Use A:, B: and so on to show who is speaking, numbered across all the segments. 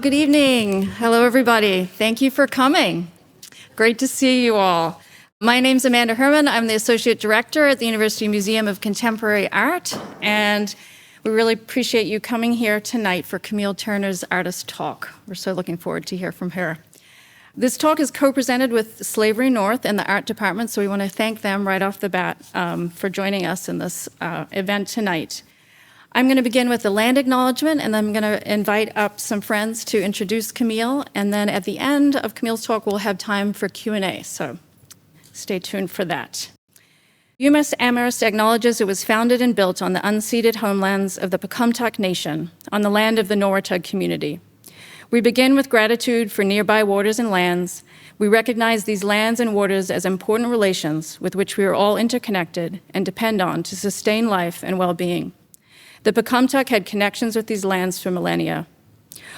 A: Good evening. Hello, everybody. Thank you for coming. Great to see you all. My name's Amanda Herman. I'm the Associate Director at the University Museum of Contemporary Art, and we really appreciate you coming here tonight for Camille Turner's Artist Talk. We're so looking forward to hear from her. This talk is co-presented with Slavery North and the Art Department, so we want to thank them right off the bat for joining us in this event tonight. I'm going to begin with the land acknowledgement, and then I'm going to invite up some friends to introduce Camille, and then at the end of Camille's talk, we'll have time for Q&A, so stay tuned for that. UMass Amherst acknowledges it was founded and built on the unceded homelands of the Pecumtuck Nation, on the land of the Norwotug community. We begin with gratitude for nearby waters and lands. We recognize these lands and waters as important relations with which we are all interconnected and depend on to sustain life and well-being. The Pecumtuck had connections with these lands for millennia.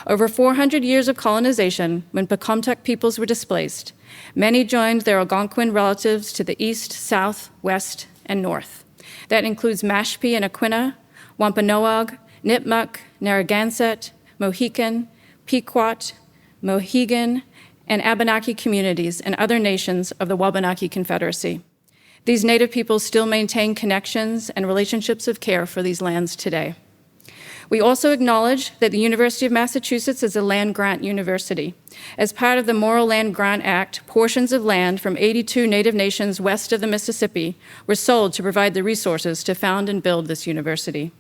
A: Over 400 years of colonization, when Pecumtuck peoples were displaced, many joined their Algonquin relatives to the east, south, west, and north. That includes Mashpee and Aquinnah, Wampanoag, Nipmuc, Narragansett, Mohican, Pequot, Mohegan, and Abenaki communities and other nations of the Wabanaki Confederacy. These Native peoples still maintain connections and relationships of care for these lands today. We also acknowledge that the University of Massachusetts is a land-grant university. As part of the Moral Land Grant Act, portions of land from 82 Native nations west of the Mississippi were sold to provide the resources to found and build this university.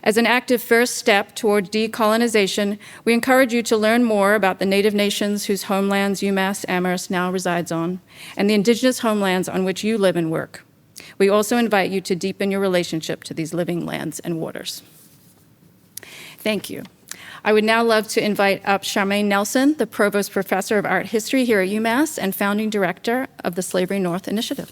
A: As an active first step toward decolonization, we encourage you to learn more about the Native nations whose homelands UMass Amherst now resides on, and the indigenous homelands on which you live and work. We also invite you to deepen your relationship to these living lands and waters. Thank you. I would now love to invite up Charmaine Nelson, the Provost Professor of Art History here at UMass and founding director of the Slavery North Initiative.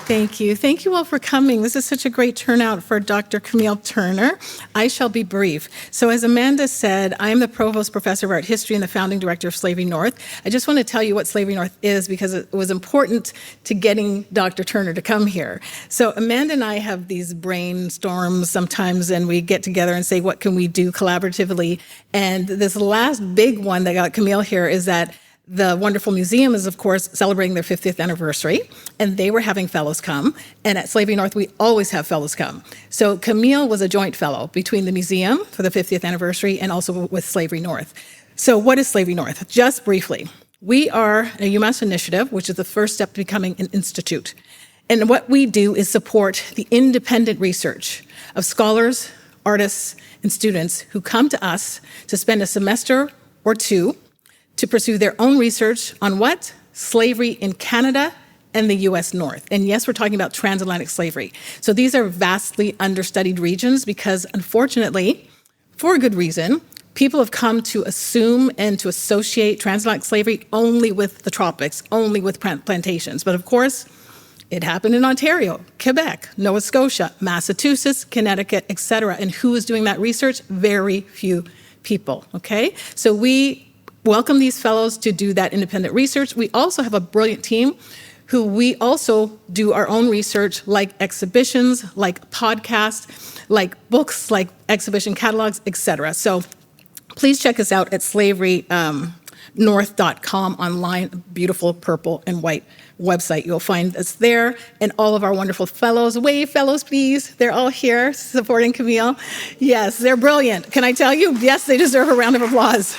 B: Thank you. Thank you all for coming. This is such a great turnout for Dr. Camille Turner. I shall be brief. So as Amanda said, I am the Provost Professor of Art History and the founding director of Slavery North. I just want to tell you what Slavery North is because it was important to getting Dr. Turner to come here. So Amanda and I have these brainstorms sometimes, and we get together and say, what can we do collaboratively? And this last big one that got Camille here is that the wonderful museum is, of course, celebrating their 50th anniversary, and they were having fellows come. And at Slavery North, we always have fellows come. So Camille was a joint fellow between the museum for the 50th anniversary and also with Slavery North. So what is Slavery North? Just briefly, we are a UMass initiative, which is the first step to becoming an institute. And what we do is support the independent research of scholars, artists, and students who come to us to spend a semester or two to pursue their own research on what? Slavery in Canada and the US North. And yes, we're talking about transatlantic slavery. So these are vastly understudied regions because unfortunately, for a good reason, people have come to assume and to associate transatlantic slavery only with the tropics, only with plantations. But of course, it happened in Ontario, Quebec, Nova Scotia, Massachusetts, Connecticut, et cetera. And who is doing that research? Very few people, okay? So we welcome these fellows to do that independent research. We also have a brilliant team who we also do our own research, like exhibitions, like podcasts, like books, like exhibition catalogs, etc. So please check us out at slaverynorth.com online, beautiful purple and white website. You'll find us there, and all of our wonderful fellows. Wave, fellows, please. They're all here supporting Camille. Yes, they're brilliant. Can I tell you? Yes, they deserve a round of applause.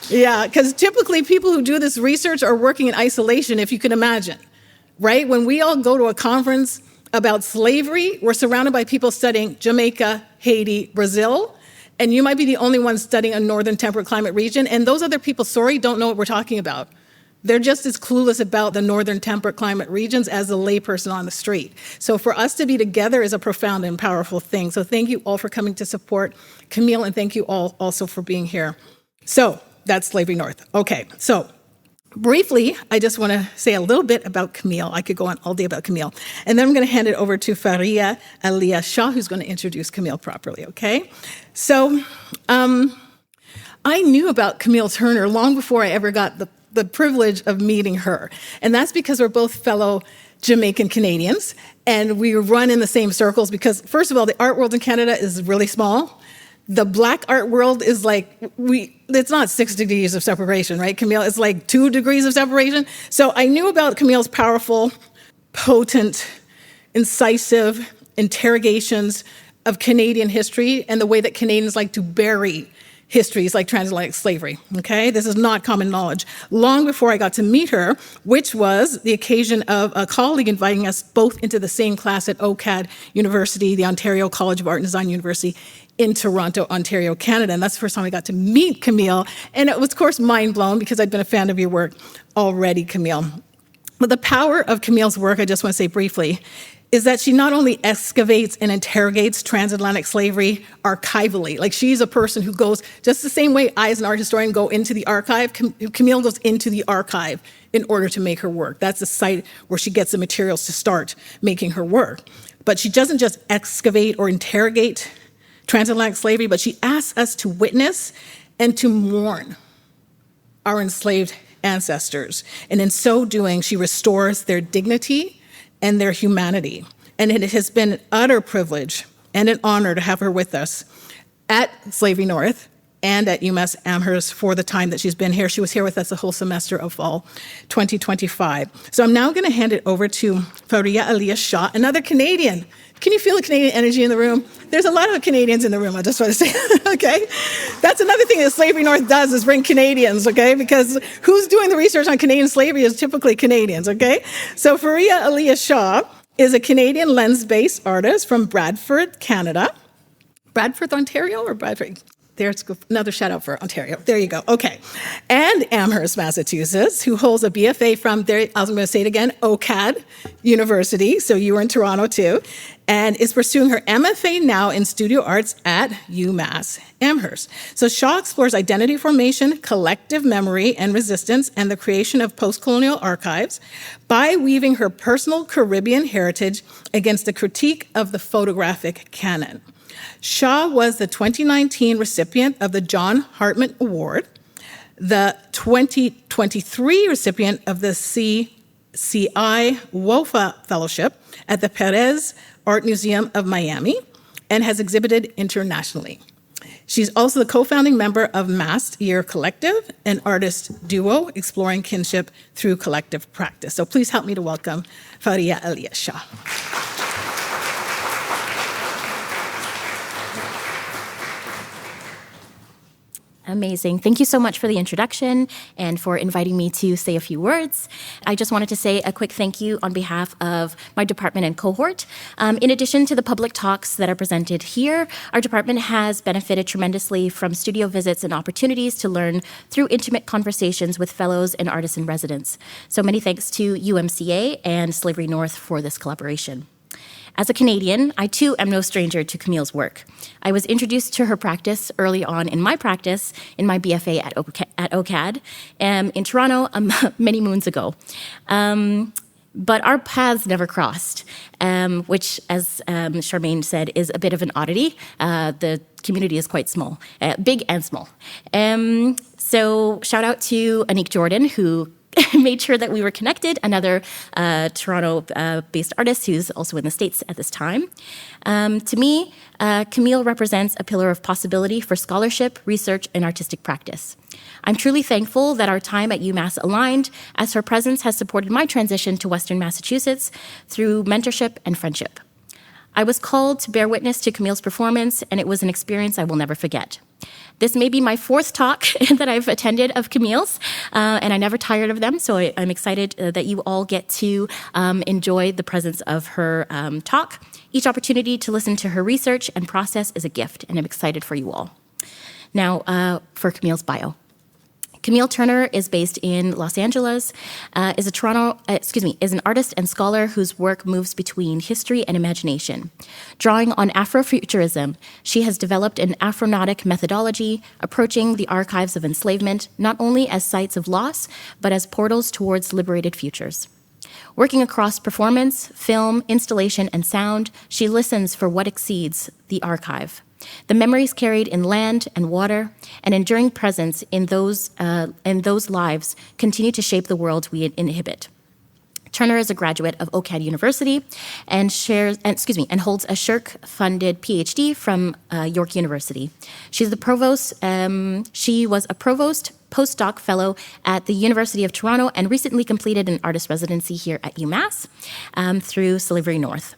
B: Yeah, because typically people who do this research are working in isolation, if you can imagine, right? When we all go to a conference about slavery, we're surrounded by people studying Jamaica, Haiti, Brazil, and you might be the only one studying a northern temperate climate region, and those other people, sorry, don't know what we're talking about. They're just as clueless about the northern temperate climate regions as a layperson on the street. So for us to be together is a profound and powerful thing. So thank you all for coming to support Camille, and thank you all also for being here. So that's Slavery North. Okay, so briefly, I just want to say a little bit about Camille. I could go on all day about Camille. And then I'm going to hand it over to Faria Aliyah Shah, who's going to introduce Camille properly, okay? So I knew about Camille Turner long before I ever got the privilege of meeting her. And that's because we're both fellow Jamaican Canadians, and we run in the same circles because, first of all, the art world in Canada is really small. The Black art world is like, it's not 6 degrees of separation, right, Camille? It's like 2 degrees of separation. So I knew about Camille's powerful, potent, incisive interrogations of Canadian history and the way that Canadians like to bury histories like transatlantic slavery, okay? This is not common knowledge. Long before I got to meet her, which was the occasion of a colleague inviting us both into the same class at OCAD University, the Ontario College of Art and Design University in Toronto, Ontario, Canada. And that's the first time I got to meet Camille. And it was, of course, mind blown because I'd been a fan of your work already, Camille. But the power of Camille's work, I just want to say briefly, is that she not only excavates and interrogates transatlantic slavery archivally, like she's a person who goes, just the same way I as an art historian go into the archive, Camille goes into the archive in order to make her work. That's the site where she gets the materials to start making her work. But she doesn't just excavate or interrogate transatlantic slavery, but she asks us to witness and to mourn our enslaved ancestors. And in so doing, she restores their dignity and their humanity. And it has been an utter privilege and an honor to have her with us at Slavery North and at UMass Amherst for the time that she's been here. She was here with us the whole semester of fall 2025. So I'm now gonna hand it over to Faria Aliyah Shah, another Canadian. Can you feel the Canadian energy in the room? There's a lot of Canadians in the room, I just want to say, okay? That's another thing that Slavery North does is bring Canadians, okay? Because who's doing the research on Canadian slavery is typically Canadians, okay? So Faria Aliyah Shah is a Canadian lens-based artist from Bradford, Canada. Bradford, Ontario, or Bradford? There's another shout out for Ontario. There you go. Okay. And Amherst, Massachusetts, who holds a BFA from there, I'm going to say it again, OCAD University. So you were in Toronto too. And is pursuing her MFA now in studio arts at UMass Amherst. So Shaw explores identity formation, collective memory and resistance, and the creation of post-colonial archives by weaving her personal Caribbean heritage against the critique of the photographic canon. Shaw was the 2019 recipient of the John Hartman Award, the 2023 recipient of the CCI WOFA Fellowship at the Perez Art Museum of Miami, and has exhibited internationally. She's also the co-founding member of Masked Year Collective, an artist duo exploring kinship through collective practice. So please help me to welcome Faria Aliyah Shah.
C: Amazing. Thank you so much for the introduction and for inviting me to say a few words. I just wanted to say a quick thank you on behalf of my department and cohort. In addition to the public talks that are presented here, our department has benefited tremendously from studio visits and opportunities to learn through intimate conversations with fellows and artists in residence. So many thanks to UMCA and Slavery North for this collaboration. As a Canadian, I too am no stranger to Camille's work. I was introduced to her practice early on in my practice in my BFA at OCAD in Toronto many moons ago. But our paths never crossed, which, as Charmaine said, is a bit of an oddity. The community is quite small, big and small. So shout out to Anique Jordan, who made sure that we were connected, another Toronto-based artist who's also in the States at this time. To me, Camille represents a pillar of possibility for scholarship, research, and artistic practice. I'm truly thankful that our time at UMass aligned, as her presence has supported my transition to Western Massachusetts through mentorship and friendship. I was called to bear witness to Camille's performance, and it was an experience I will never forget. This may be my 4th talk that I've attended of Camille's, and I never tired of them, so I'm excited that you all get to enjoy the presence of her talk. Each opportunity to listen to her research and process is a gift, and I'm excited for you all. Now, for Camille's bio. Camille Turner is based in Los Angeles, is an artist and scholar whose work moves between history and imagination. Drawing on Afrofuturism, she has developed an Afronautic methodology, approaching the archives of enslavement not only as sites of loss, but as portals towards liberated futures. Working across performance, film, installation, and sound, she listens for what exceeds the archive. The memories carried in land and water, and enduring presence in those lives continue to shape the world we inhabit. Turner is a graduate of OCAD University and holds a SSHRC-funded PhD from York University. She was a provost postdoc fellow at the University of Toronto and recently completed an artist residency here at UMass through Slavery North.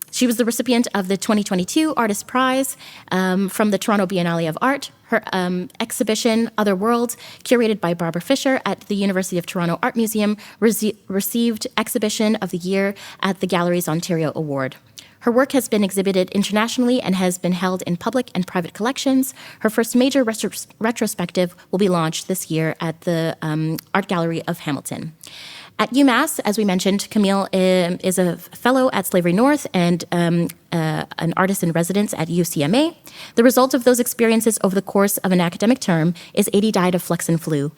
C: She was the recipient of the 2022 Artist Prize from the Toronto Biennale of Art. Her exhibition, Other Worlds, curated by Barbara Fisher at the University of Toronto Art Museum, received Exhibition of the Year at the Galleries Ontario Award. Her work has been exhibited internationally and has been held in public and private collections. Her first major retrospective will be launched this year at the Art Gallery of Hamilton. At UMass, as we mentioned, Camille is a fellow at Slavery North and an artist in residence at UCMA. The result of those experiences over the course of an academic term is 80 Died of Flux and Flu,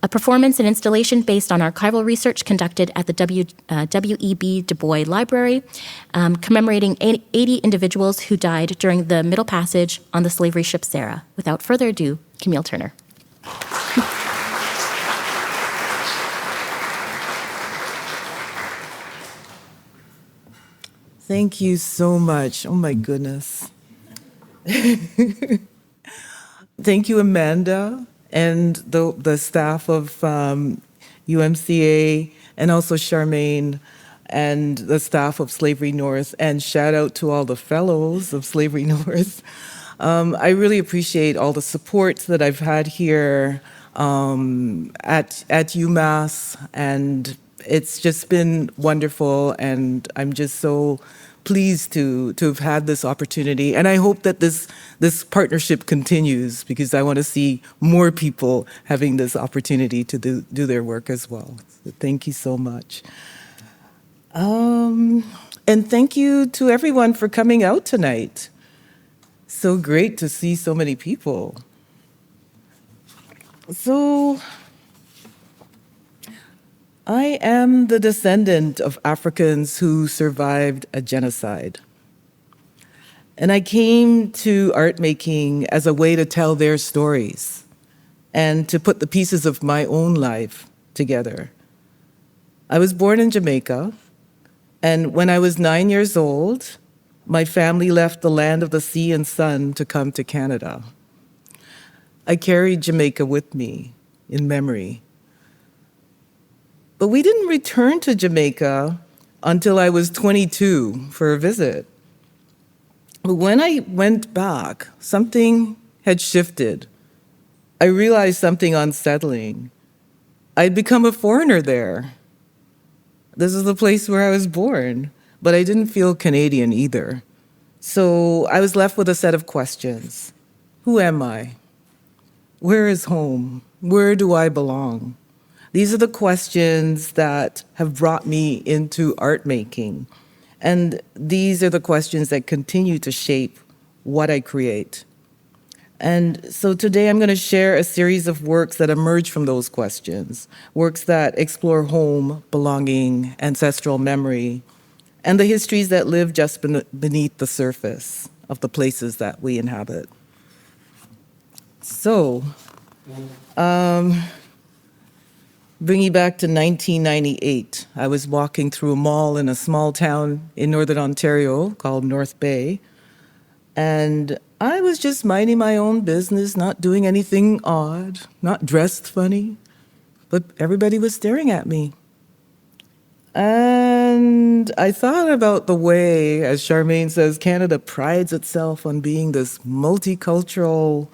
C: a performance and installation based on archival research conducted at the W.E.B. Du Bois Library, commemorating 80 individuals who died during the Middle Passage on the slavery ship Sarah. Without further ado, Camille Turner.
D: Thank you so much. Oh my goodness. Thank you, Amanda, and the staff of UMCA, and also Charmaine, and the staff of Slavery North, and shout out to all the fellows of Slavery North. I really appreciate all the support that I've had here at UMass, and it's just been wonderful, and I'm just so pleased to have had this opportunity. And I hope that this partnership continues, because I want to see more people having this opportunity to do their work as well. So thank you so much. And thank you to everyone for coming out tonight. So great to see so many people. So, I am the descendant of Africans who survived a genocide. And I came to art making as a way to tell their stories and to put the pieces of my own life together. I was born in Jamaica, and when I was 9 years old, my family left the land of the sea and sun to come to Canada. I carried Jamaica with me in memory. But we didn't return to Jamaica until I was 22 for a visit. But when I went back, something had shifted. I realized something unsettling. I'd become a foreigner there. This is the place where I was born, but I didn't feel Canadian either. So I was left with a set of questions. Who am I? Where is home? Where do I belong? These are the questions that have brought me into art making. And these are the questions that continue to shape what I create. And so today I'm going to share a series of works that emerge from those questions, works that explore home, belonging, ancestral memory, and the histories that live just beneath the surface of the places that we inhabit. So, bring you back to 1998. I was walking through a mall in a small town in northern Ontario called North Bay, and I was just minding my own business, not doing anything odd, not dressed funny, but everybody was staring at me. And I thought about the way, as Charmaine says, Canada prides itself on being this multicultural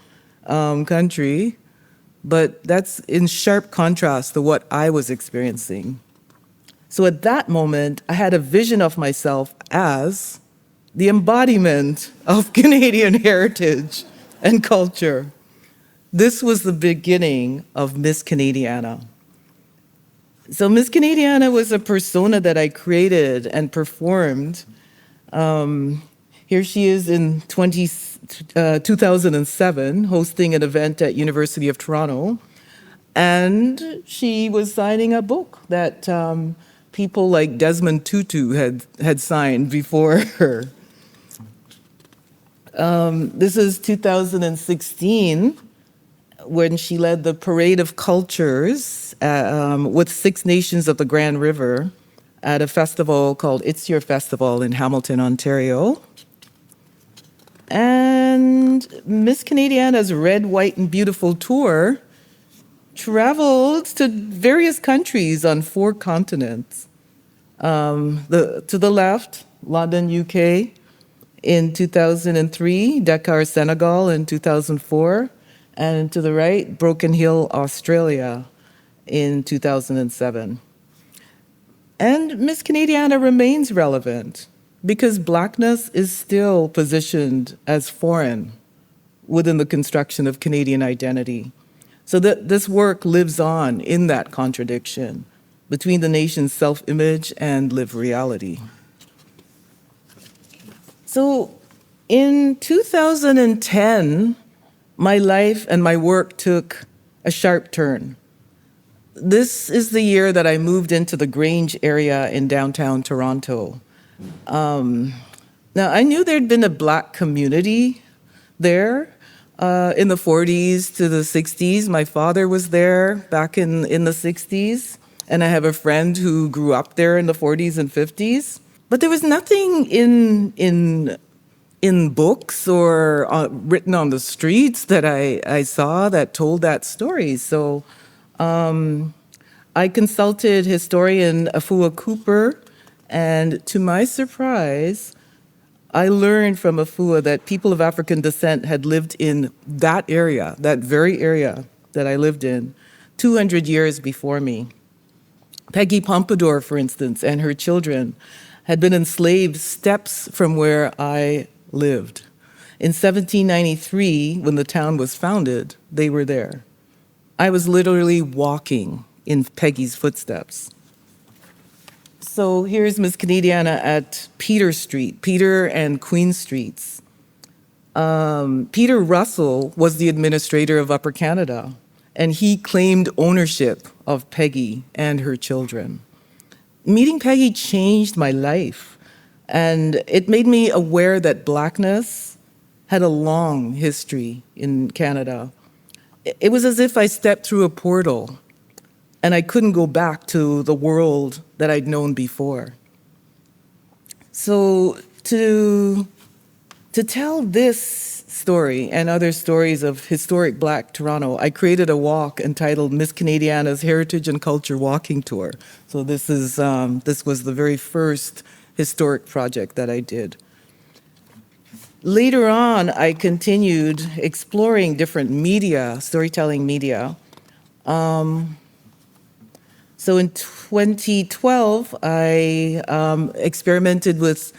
D: country, but that's in sharp contrast to what I was experiencing. So at that moment, I had a vision of myself as the embodiment of Canadian heritage and culture. This was the beginning of Miss Canadiana. So Miss Canadiana was a persona that I created and performed. Here she is in 2007, hosting an event at University of Toronto. And she was signing a book that people like Desmond Tutu had signed before her. This is 2016, when she led the Parade of Cultures with 6 nations of the Grand River at a festival called It's Your Festival in Hamilton, Ontario. And Miss Canadiana's Red, White, and Beautiful tour traveled to various countries on 4 continents. To the left, London, UK in 2003, Dakar, Senegal in 2004, and to the right, Broken Hill, Australia in 2007. And Miss Canadiana remains relevant because Blackness is still positioned as foreign within the construction of Canadian identity. So that this work lives on in that contradiction between the nation's self-image and lived reality. So in 2010, my life and my work took a sharp turn. This is the year that I moved into the Grange area in downtown Toronto. Now, I knew there'd been a Black community there in the 40s to the 60s. My father was there back in the 60s, and I have a friend who grew up there in the 40s and 50s. But there was nothing in books or written on the streets that I saw that told that story. So I consulted historian Afua Cooper, and to my surprise, I learned from Afua that people of African descent had lived in that area, that very area that I lived in, 200 years before me. Peggy Pompadour, for instance, and her children had been enslaved steps from where I lived. In 1793, when the town was founded, they were there. I was literally walking in Peggy's footsteps. So here's Miss Canadiana at Peter Street, Peter and Queen Streets. Peter Russell was the administrator of Upper Canada, and he claimed ownership of Peggy and her children. Meeting Peggy changed my life, and it made me aware that Blackness had a long history in Canada. It was as if I stepped through a portal and I couldn't go back to the world that I'd known before. So to tell this story and other stories of historic Black Toronto, I created a walk entitled Miss Canadiana's Heritage and Culture Walking Tour. So this was the very first historic project that I did. Later on, I continued exploring different media, storytelling media. So in 2012, I experimented with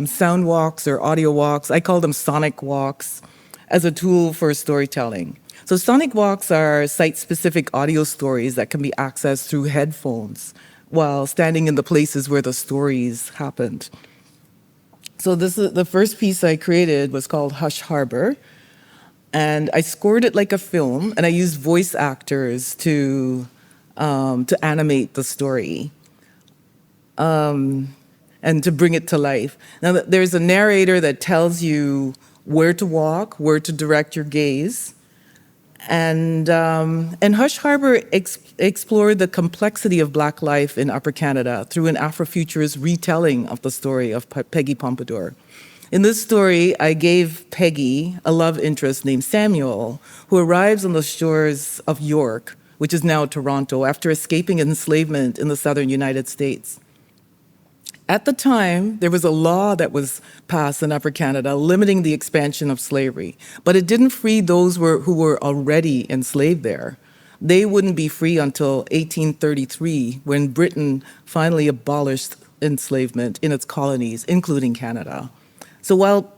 D: sound walks or audio walks. I call them sonic walks as a tool for storytelling. So sonic walks are site-specific audio stories that can be accessed through headphones while standing in the places where the stories happened. So this is the first piece I created was called Hush Harbor, and I scored it like a film, and I used voice actors to animate the story and to bring it to life. Now, there's a narrator that tells you where to walk, where to direct your gaze. And Hush Harbor explored the complexity of Black life in Upper Canada through an Afrofuturist retelling of the story of Peggy Pompadour. In this story, I gave Peggy a love interest named Samuel, who arrives on the shores of York, which is now Toronto, after escaping enslavement in the southern United States. At the time, there was a law that was passed in Upper Canada limiting the expansion of slavery, but it didn't free those who were already enslaved there. They wouldn't be free until 1833, when Britain finally abolished enslavement in its colonies, including Canada. So while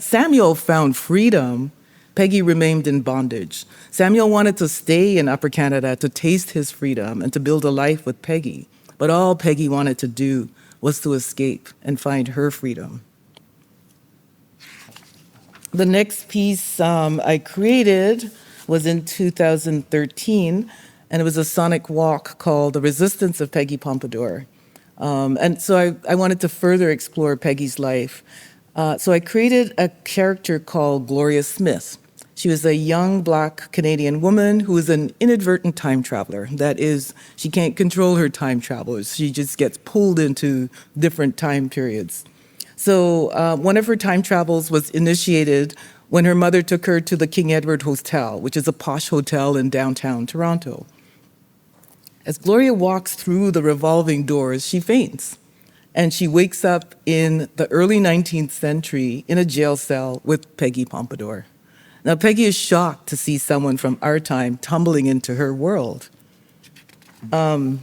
D: Samuel found freedom, Peggy remained in bondage. Samuel wanted to stay in Upper Canada to taste his freedom and to build a life with Peggy. But all Peggy wanted to do was to escape and find her freedom. The next piece I created was in 2013, and it was a sonic walk called The Resistance of Peggy Pompadour. And so I wanted to further explore Peggy's life. So I created a character called Gloria Smith. She was a young Black Canadian woman who was an inadvertent time traveler. That is, she can't control her time travelers. She just gets pulled into different time periods. So one of her time travels was initiated when her mother took her to the King Edward Hotel, which is a posh hotel in downtown Toronto. As Gloria walks through the revolving doors, she faints, and she wakes up in the early 19th century in a jail cell with Peggy Pompadour. Now, Peggy is shocked to see someone from our time tumbling into her world. And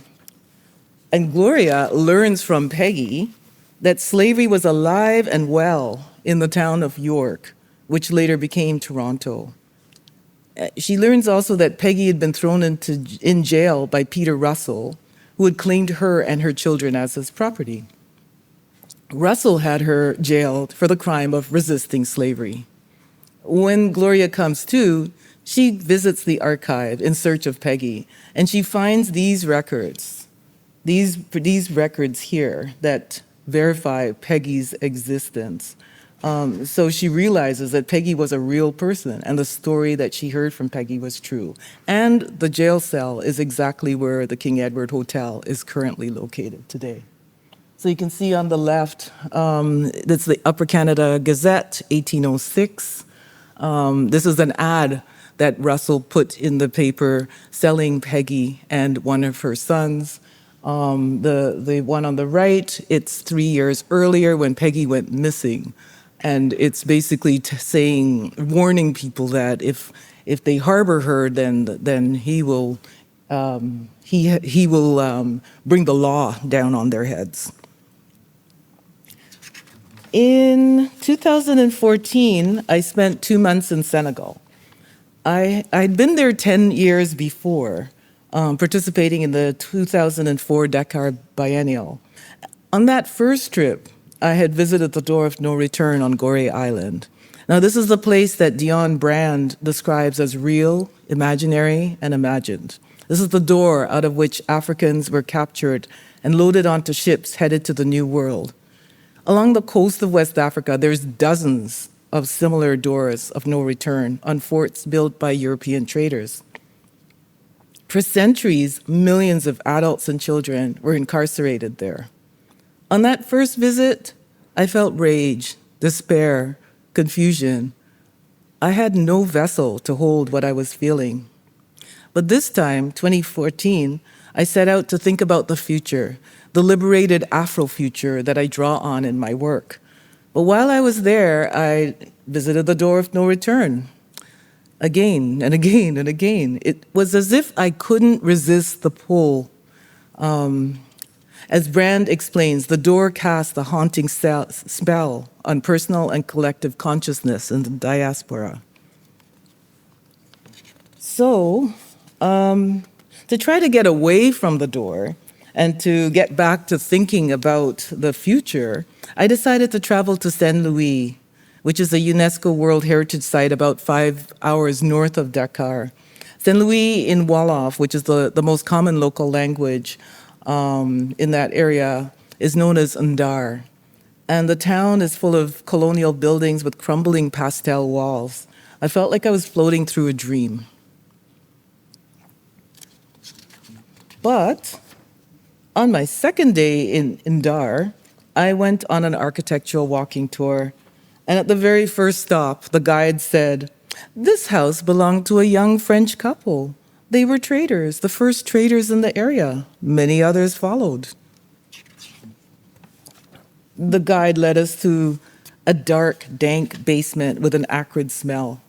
D: Gloria learns from Peggy that slavery was alive and well in the town of York, which later became Toronto. She learns also that Peggy had been thrown in jail by Peter Russell, who had claimed her and her children as his property. Russell had her jailed for the crime of resisting slavery. When Gloria comes to, she visits the archive in search of Peggy, and she finds these records, these records here that verify Peggy's existence. So she realizes that Peggy was a real person, and the story that she heard from Peggy was true. And the jail cell is exactly where the King Edward Hotel is currently located today. So you can see on the left, that's the Upper Canada Gazette, 1806. This is an ad that Russell put in the paper selling Peggy and one of her sons. The one on the right, it's 3 years earlier when Peggy went missing. And it's basically warning people that if they harbor her, then he will bring the law down on their heads. In 2014, I spent 2 months in Senegal. I'd been there 10 years before, participating in the 2004 Dakar Biennial. On that first trip, I had visited the Door of No Return on Gorée Island. Now, this is the place that Dion Brand describes as real, imaginary, and imagined. This is the door out of which Africans were captured and loaded onto ships headed to the New World. Along the coast of West Africa, there's dozens of similar doors of no return on forts built by European traders. For centuries, millions of adults and children were incarcerated there. On that first visit, I felt rage, despair, confusion. I had no vessel to hold what I was feeling. But this time, 2014, I set out to think about the future, the liberated Afro-future that I draw on in my work. But while I was there, I visited the Door of No Return again and again and again. It was as if I couldn't resist the pull. As Brand explains, the door casts a haunting spell on personal and collective consciousness in the diaspora. So, to try to get away from the door and to get back to thinking about the future, I decided to travel to Saint Louis, which is a UNESCO World Heritage Site about 5 hours north of Dakar. Saint Louis in Wolof, which is the most common local language in that area, is known as Ndar. And the town is full of colonial buildings with crumbling pastel walls. I felt like I was floating through a dream. But on my second day in Ndar, I went on an architectural walking tour. And at the very first stop, the guide said, "This house belonged to a young French couple. They were traders, the first traders in the area. Many others followed." The guide led us to a dark, dank basement with an acrid smell.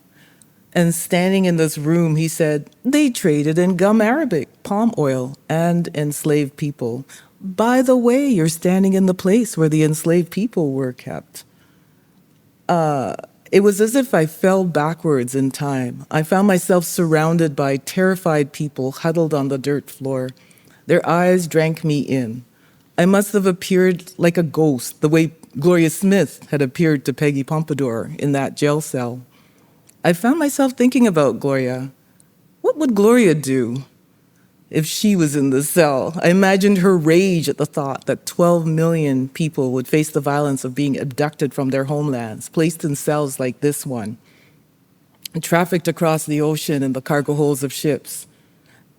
D: And standing in this room, he said, "They traded in gum arabic, palm oil, and enslaved people. By the way, you're standing in the place where the enslaved people were kept." It was as if I fell backwards in time. I found myself surrounded by terrified people huddled on the dirt floor. Their eyes drank me in. I must have appeared like a ghost, the way Gloria Smith had appeared to Peggy Pompadour in that jail cell. I found myself thinking about Gloria. What would Gloria do if she was in the cell? I imagined her rage at the thought that 12 million people would face the violence of being abducted from their homelands, placed in cells like this one. and trafficked across the ocean in the cargo holds of ships.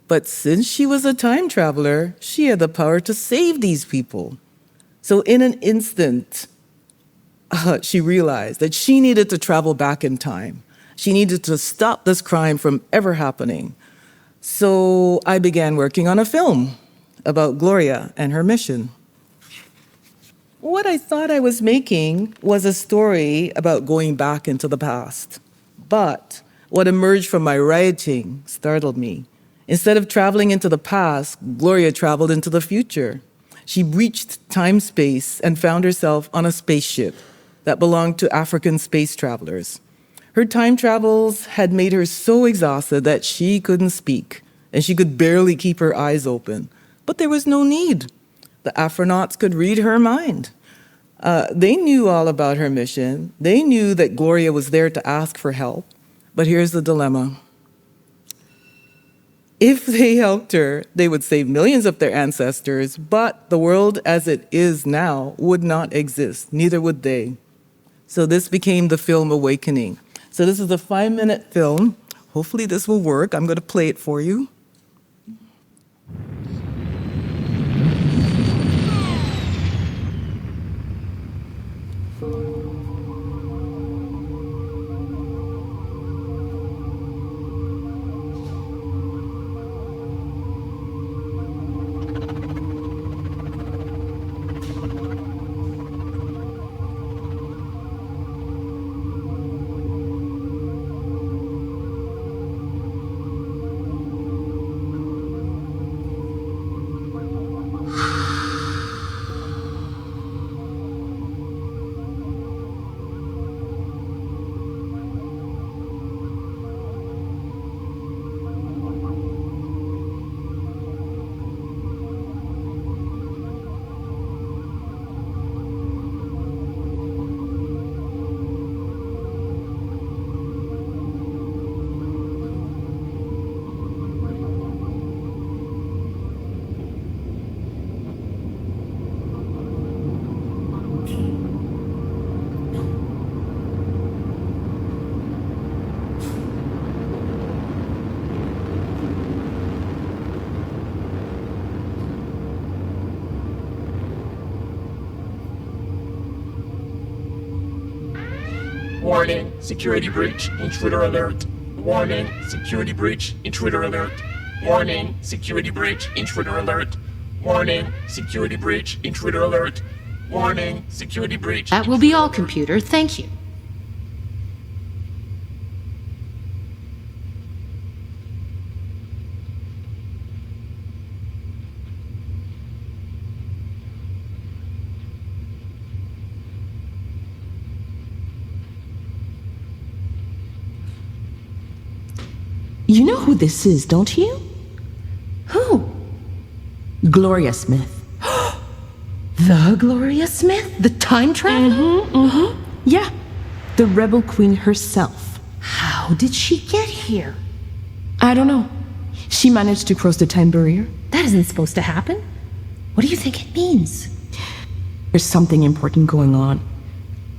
D: But since she was a time traveler, she had the power to save these people. So in an instant, she realized that she needed to travel back in time. She needed to stop this crime from ever happening. So I began working on a film about Gloria and her mission. What I thought I was making was a story about going back into the past. But what emerged from my writing startled me. Instead of traveling into the past, Gloria traveled into the future. She breached time-space and found herself on a spaceship that belonged to African space travelers. Her time travels had made her so exhausted that she couldn't speak, and she could barely keep her eyes open. But there was no need. The astronauts could read her mind. They knew all about her mission. They knew that Gloria was there to ask for help. But here's the dilemma. If they helped her, they would save millions of their ancestors, but the world as it is now would not exist. Neither would they. So this became the film Awakening. So this is a 5-minute film. Hopefully this will work. I'm going to play it for you.
E: Warning, security breach, intruder alert. Warning, security breach, intruder alert. Warning, security breach, intruder alert. Warning, security breach, intruder alert. Warning, security breach.
F: That will be all, computer. Thank you.
G: You know who this is, don't you?
F: Who?
G: Gloria Smith.
F: The Gloria Smith? The time traveler?
G: Yeah, the rebel queen herself.
F: How did she get here?
G: I don't know. She managed to cross the time barrier.
F: That isn't supposed to happen. What do you think it means?
G: There's something important going on.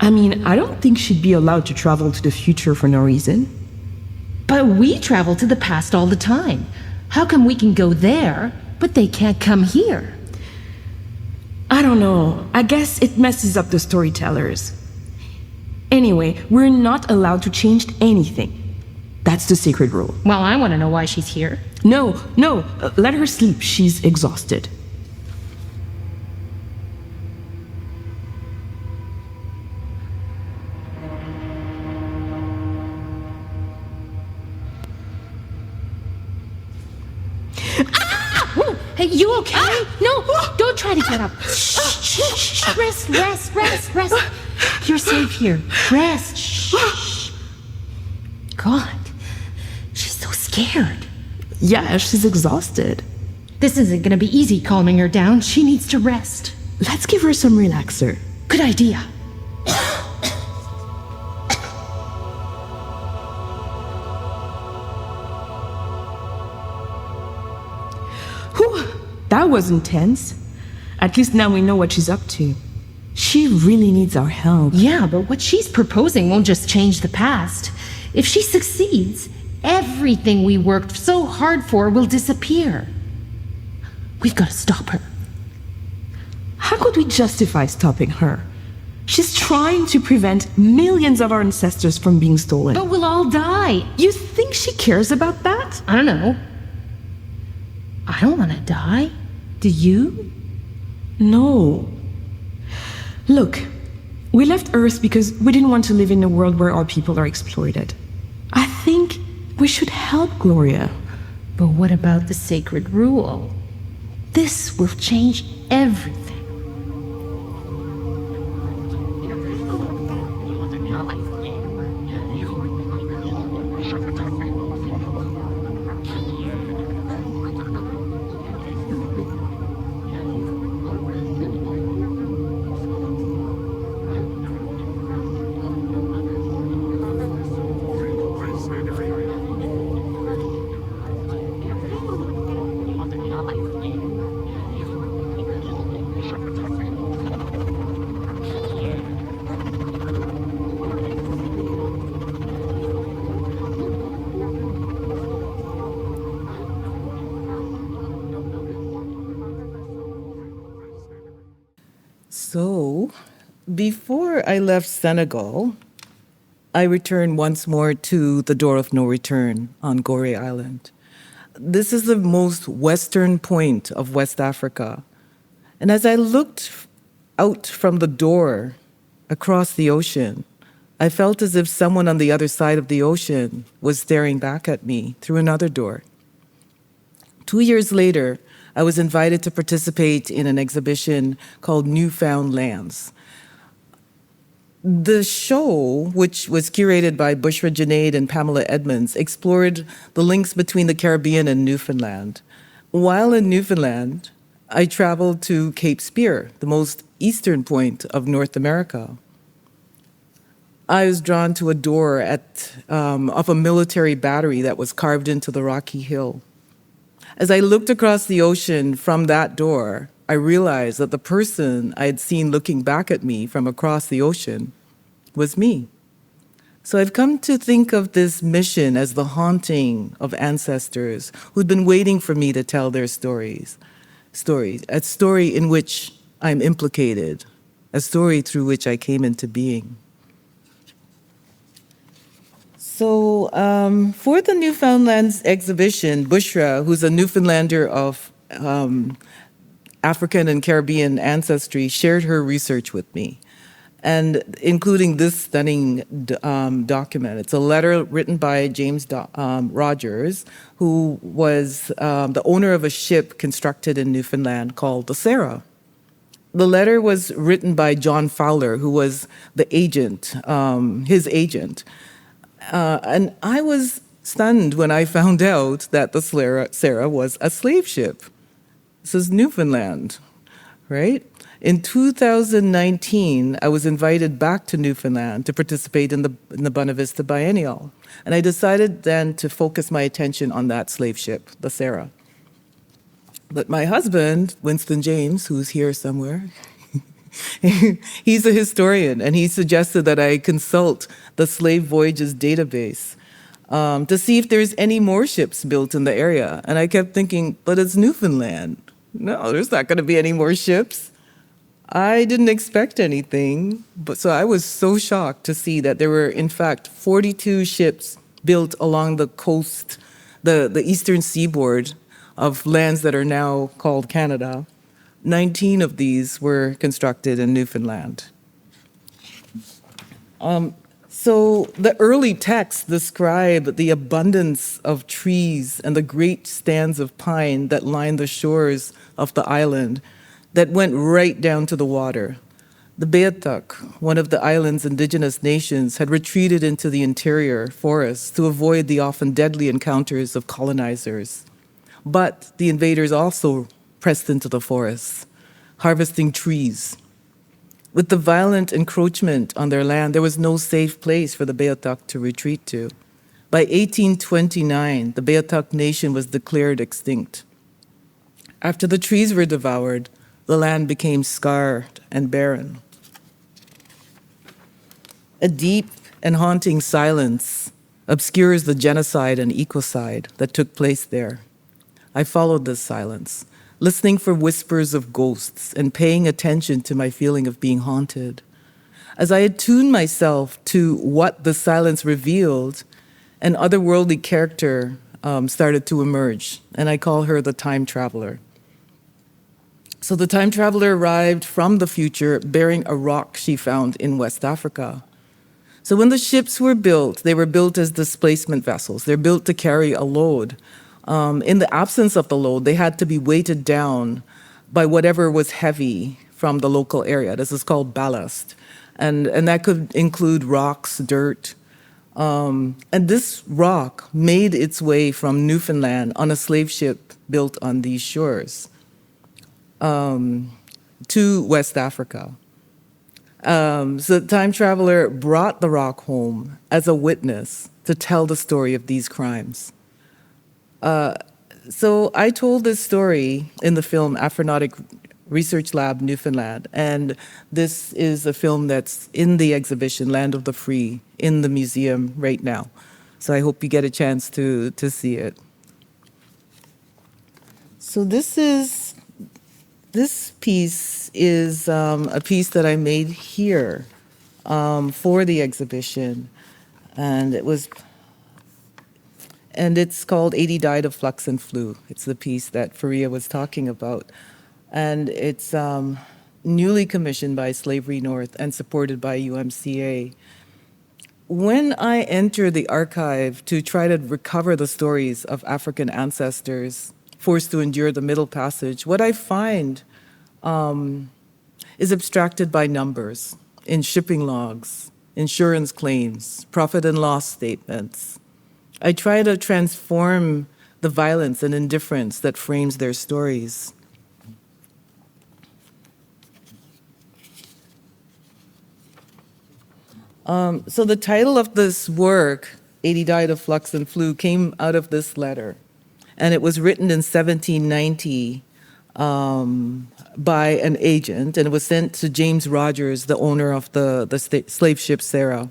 G: I mean, I don't think she'd be allowed to travel to the future for no reason.
F: But we travel to the past all the time. How come we can go there, but they can't come here?
G: I don't know. I guess it messes up the storytellers. Anyway, we're not allowed to change anything. That's the sacred rule.
F: Well, I want to know why she's here.
G: No, let her sleep. She's exhausted.
F: Hey, you okay? No, don't try to get up. Shh. Rest. You're safe here. Rest. Shh. God, she's so scared.
G: Yeah, she's exhausted.
F: This isn't gonna be easy calming her down. She needs to rest.
G: Let's give her some relaxer.
F: Good idea.
G: That was intense. At least now we know what she's up to. She really needs our help.
F: Yeah, but what she's proposing won't just change the past. If she succeeds, everything we worked so hard for will disappear. We've got to stop her.
G: How could we justify stopping her? She's trying to prevent millions of our ancestors from being stolen.
F: But we'll all die.
G: You think she cares about that?
F: I don't know. I don't want to die. Do you?
G: No. Look, we left Earth because we didn't want to live in a world where our people are exploited. I think we should help Gloria.
F: But what about the sacred rule? This will change everything.
D: So, before I left Senegal, I returned once more to the door of no return on Gorée Island. This is the most western point of West Africa. And as I looked out from the door across the ocean, I felt as if someone on the other side of the ocean was staring back at me through another door. 2 years later, I was invited to participate in an exhibition called Newfound Lands. The show, which was curated by Bushra Junaid and Pamela Edmonds, explored the links between the Caribbean and Newfoundland. While in Newfoundland, I traveled to Cape Spear, the most eastern point of North America. I was drawn to a door of a military battery that was carved into the rocky hill. As I looked across the ocean from that door, I realized that the person I had seen looking back at me from across the ocean was me. So I've come to think of this mission as the haunting of ancestors who'd been waiting for me to tell their stories, a story in which I'm implicated, a story through which I came into being. So for the Newfoundlands exhibition, Bushra, who's a Newfoundlander of African and Caribbean ancestry, shared her research with me, and including this stunning document. It's a letter written by James Rogers, who was the owner of a ship constructed in Newfoundland called the Sarah. The letter was written by John Fowler, who was the agent, his agent. And I was stunned when I found out that the Sarah was a slave ship. This is Newfoundland, right? In 2019, I was invited back to Newfoundland to participate in the Buena Vista Biennial. And I decided then to focus my attention on that slave ship, the Sarah. But my husband, Winston James, who's here somewhere, he's a historian, and he suggested that I consult the Slave Voyages database to see if there's any more ships built in the area. And I kept thinking, but it's Newfoundland. No, there's not going to be any more ships. I didn't expect anything, but so I was so shocked to see that there were, in fact, 42 ships built along the coast, the eastern seaboard of lands that are now called Canada. 19 of these were constructed in Newfoundland. So the early texts describe the abundance of trees and the great stands of pine that line the shores of the island that went right down to the water. The Beothuk, one of the island's indigenous nations, had retreated into the interior forests to avoid the often deadly encounters of colonizers. But the invaders also pressed into the forests, harvesting trees. With the violent encroachment on their land, there was no safe place for the Beothuk to retreat to. By 1829, the Beothuk nation was declared extinct. After the trees were devoured, the land became scarred and barren. A deep and haunting silence obscures the genocide and ecocide that took place there. I followed this silence, listening for whispers of ghosts and paying attention to my feeling of being haunted. As I attuned myself to what the silence revealed, an otherworldly character started to emerge, and I call her the time traveler. So the time traveler arrived from the future bearing a rock she found in West Africa. So when the ships were built, they were built as displacement vessels. They're built to carry a load. In the absence of the load, they had to be weighted down by whatever was heavy from the local area. This is called ballast. And that could include rocks, dirt. And this rock made its way from Newfoundland on a slave ship built on these shores to West Africa. So the time traveler brought the rock home as a witness to tell the story of these crimes. So I told this story in the film Afronautic Research Lab, Newfoundland, and this is a film that's in the exhibition, Land of the Free, in the museum right now. So I hope you get a chance to see it. So this piece is a piece that I made here for the exhibition, and it's called 80 Died of Flux and Flu. It's the piece that Faria was talking about. And it's newly commissioned by Slavery North and supported by UMCA. When I enter the archive to try to recover the stories of African ancestors forced to endure the Middle Passage, what I find is abstracted by numbers in shipping logs, insurance claims, profit and loss statements. I try to transform the violence and indifference that frames their stories. So the title of this work, 80 Died of Flux and Flu, came out of this letter. And it was written in 1790 by an agent, and it was sent to James Rogers, the owner of the slave ship Sarah.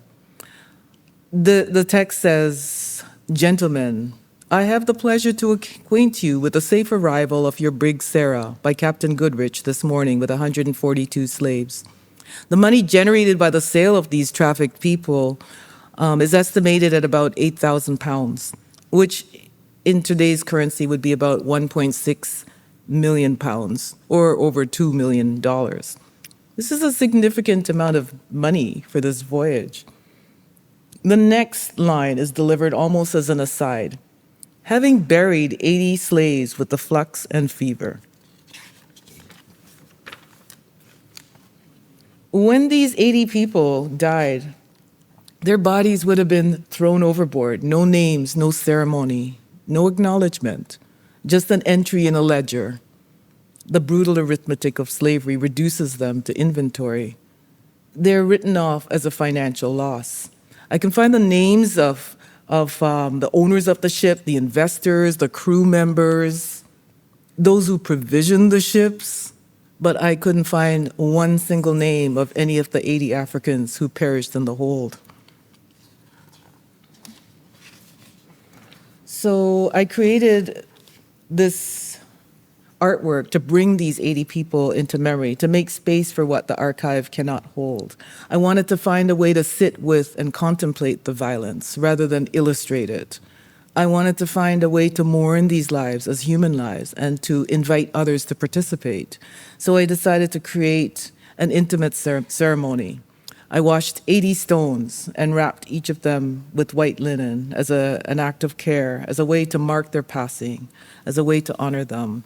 D: The text says, "Gentlemen, I have the pleasure to acquaint you with the safe arrival of your brig Sarah by Captain Goodrich this morning with 142 slaves. The money generated by the sale of these trafficked people is estimated at about 8,000 pounds, which in today's currency would be about 1.6 million pounds, or over $2 million. This is a significant amount of money for this voyage." The next line is delivered almost as an aside. "Having buried 80 slaves with the flux and fever." When these 80 people died, their bodies would have been thrown overboard. No names, no ceremony, no acknowledgement, just an entry in a ledger. The brutal arithmetic of slavery reduces them to inventory. They're written off as a financial loss. I can find the names of the owners of the ship, the investors, the crew members, those who provisioned the ships, but I couldn't find one single name of any of the 80 Africans who perished in the hold. So I created this artwork to bring these 80 people into memory, to make space for what the archive cannot hold. I wanted to find a way to sit with and contemplate the violence rather than illustrate it. I wanted to find a way to mourn these lives as human lives and to invite others to participate. So I decided to create an intimate ceremony. I washed 80 stones and wrapped each of them with white linen as an act of care, as a way to mark their passing, as a way to honor them.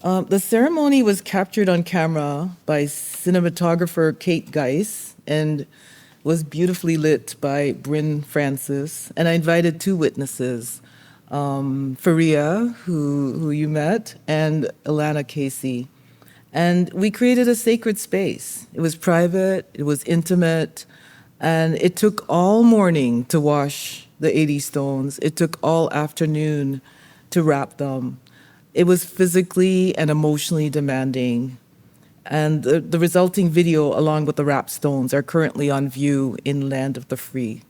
D: The ceremony was captured on camera by cinematographer Kate Geis and was beautifully lit by Bryn Francis. And I invited two witnesses, Faria, who you met, and Ilana Casey. And we created a sacred space. It was private, it was intimate, and it took all morning to wash the 80 stones. It took all afternoon to wrap them. It was physically and emotionally demanding. And the resulting video, along with the wrapped stones, are currently on view in Land of the Free.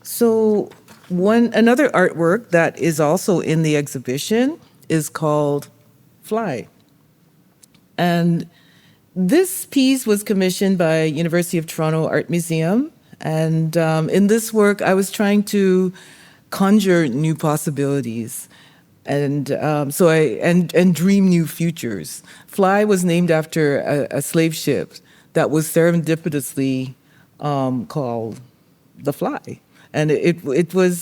D: So another artwork that is also in the exhibition is called Fly. And this piece was commissioned by University of Toronto Art Museum. And in this work, I was trying to conjure new possibilities and dream new futures. Fly was named after a slave ship that was serendipitously called the Fly. And it was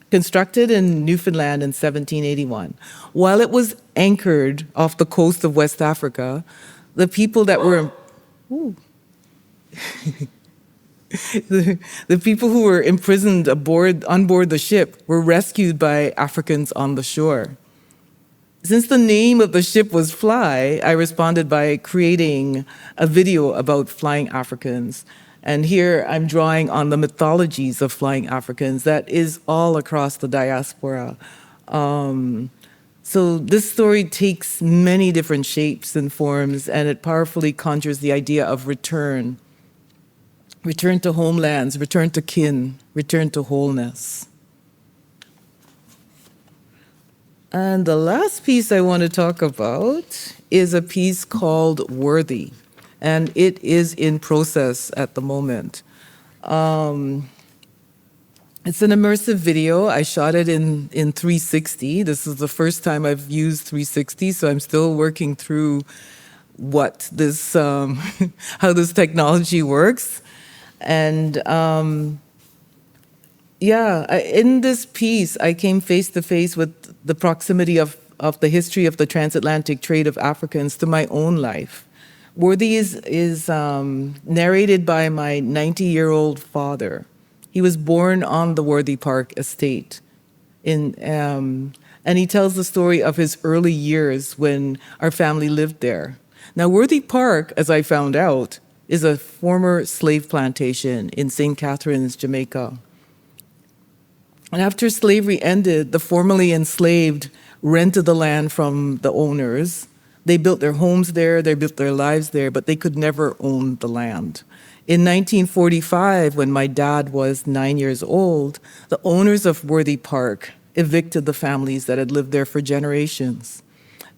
D: constructed in Newfoundland in 1781. While it was anchored off the coast of West Africa, the people that were the people who were imprisoned on board the ship were rescued by Africans on the shore. Since the name of the ship was Fly, I responded by creating a video about flying Africans. And here I'm drawing on the mythologies of flying Africans that is all across the diaspora. So this story takes many different shapes and forms, and it powerfully conjures the idea of return. Return to homelands, return to kin, return to wholeness. And the last piece I want to talk about is a piece called Worthy, and it is in process at the moment. It's an immersive video. I shot it in 360. This is the first time I've used 360, so I'm still working through what this, how this technology works. And in this piece, I came face to face with the proximity of the history of the transatlantic trade of Africans to my own life. Worthy is narrated by my 90-year-old father. He was born on the Worthy Park estate, and he tells the story of his early years when our family lived there. Now, Worthy Park, as I found out, is a former slave plantation in St. Catharines, Jamaica. And after slavery ended, the formerly enslaved rented the land from the owners. They built their homes there, they built their lives there, but they could never own the land. In 1945, when my dad was 9 years old, the owners of Worthy Park evicted the families that had lived there for generations.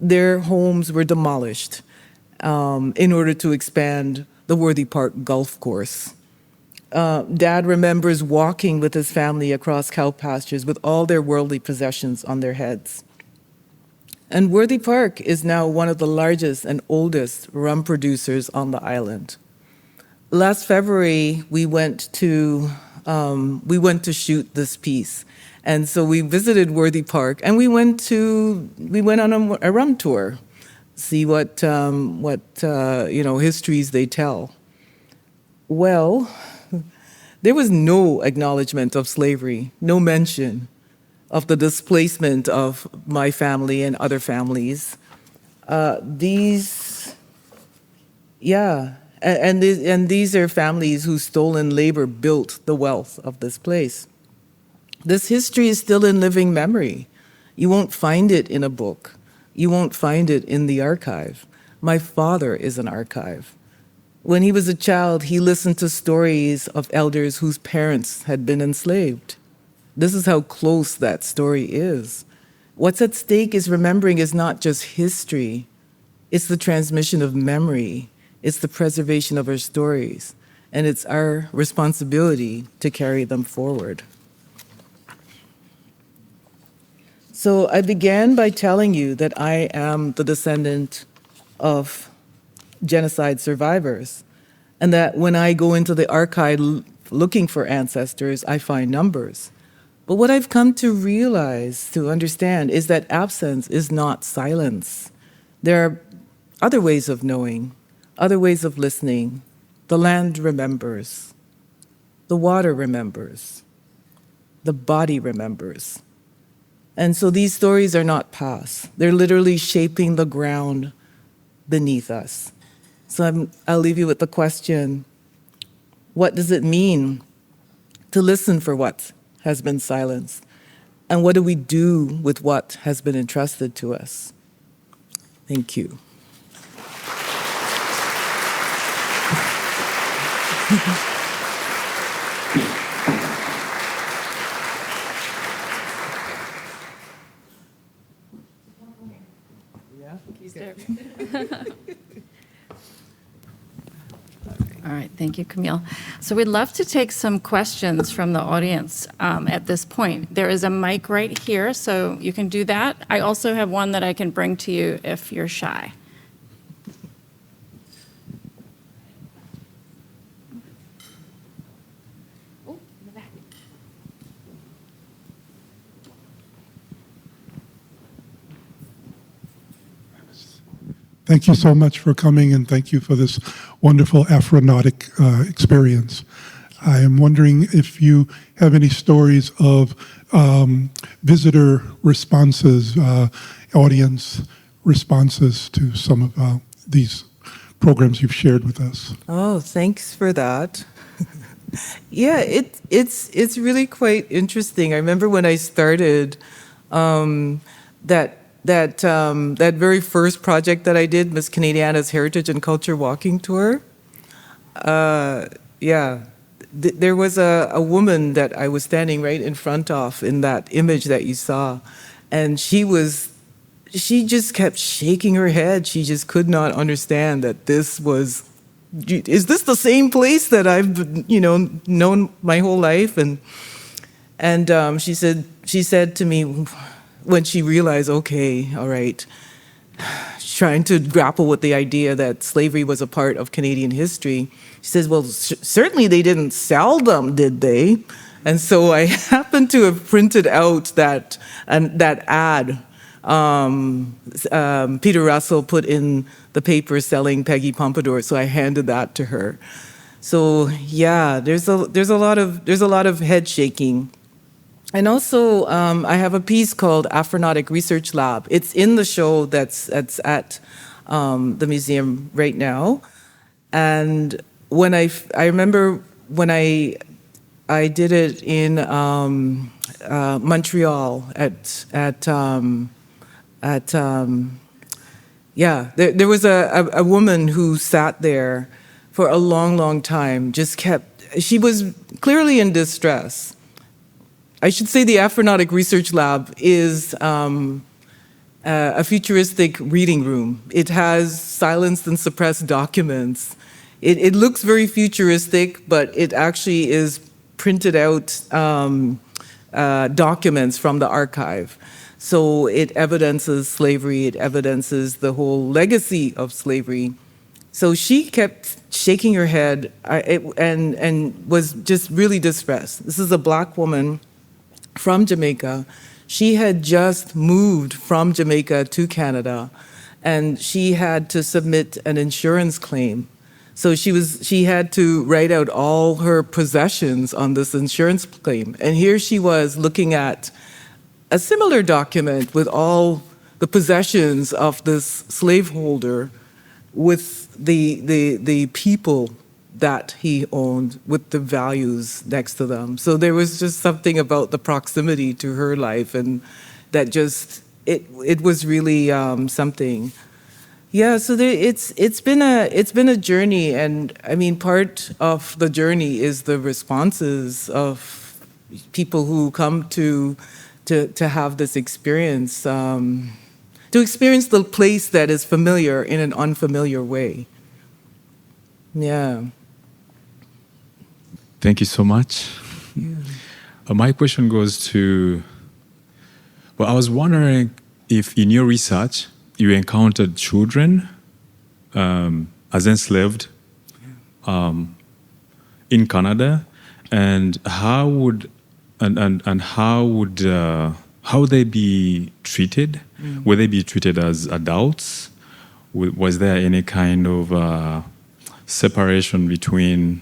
D: Their homes were demolished in order to expand the Worthy Park golf course. Dad remembers walking with his family across cow pastures with all their worldly possessions on their heads. And Worthy Park is now one of the largest and oldest rum producers on the island. Last February, we went to shoot this piece, and so we visited Worthy Park, and we went on a rum tour, see what histories they tell. Well, there was no acknowledgement of slavery, no mention of the displacement of my family and other families. These are families whose stolen labor built the wealth of this place. This history is still in living memory. You won't find it in a book. You won't find it in the archive. My father is an archive. When he was a child, he listened to stories of elders whose parents had been enslaved. This is how close that story is. What's at stake is remembering is not just history, it's the transmission of memory. It's the preservation of our stories, and it's our responsibility to carry them forward. So I began by telling you that I am the descendant of genocide survivors, and that when I go into the archive looking for ancestors, I find numbers. But what I've come to realize, to understand, is that absence is not silence. There are other ways of knowing, other ways of listening. The land remembers. The water remembers. The body remembers. And so these stories are not past. They're literally shaping the ground beneath us. So I'll leave you with the question, what does it mean to listen for what has been silenced? And what do we do with what has been entrusted to us? Thank you.
A: All right, thank you, Camille. So we'd love to take some questions from the audience at this point. There is a mic right here, so you can do that. I also have one that I can bring to you if you're shy.
H: Thank you so much for coming, and thank you for this wonderful Afronautic experience. I am wondering if you have any stories of visitor responses, audience responses to some of these programs you've shared with us.
D: Oh, thanks for that. Yeah, it's really quite interesting. I remember when I started that very first project that I did, Miss Canadiana's Heritage and Culture Walking Tour. There was a woman that I was standing right in front of in that image that you saw, and she just kept shaking her head. She just could not understand that is this the same place that I've known my whole life? And she said to me, when she realized, okay, all right, trying to grapple with the idea that slavery was a part of Canadian history, she says, well, certainly they didn't sell them, did they? And so I happened to have printed out that ad Peter Russell put in the paper selling Peggy Pompadour, so I handed that to her. So yeah, there's a lot of head shaking. And also, I have a piece called Afronautic Research Lab. It's in the show that's at the museum right now. And when I remember when I did it in Montreal there was a woman who sat there for a long, long time. She was clearly in distress. I should say the Afronautic Research Lab is a futuristic reading room. It has silenced and suppressed documents. It looks very futuristic, but it actually is printed out documents from the archive. So it evidences slavery, it evidences the whole legacy of slavery. So she kept shaking her head and was just really distressed. This is a Black woman from Jamaica. She had just moved from Jamaica to Canada, and she had to submit an insurance claim. So she had to write out all her possessions on this insurance claim. And here she was looking at a similar document with all the possessions of this slaveholder with the people that he owned, with the values next to them. So there was just something about the proximity to her life, and that just, it was really something. Yeah, so it's been a journey, and I mean, part of the journey is the responses of people who come to have this experience, to experience the place that is familiar in an unfamiliar way. Yeah.
I: Thank you so much.
D: Yeah.
I: My question goes to, well, I was wondering if in your research you encountered children as enslaved in Canada, and how would they be treated?
D: Mm.
I: Would they be treated as adults? Was there any kind of separation between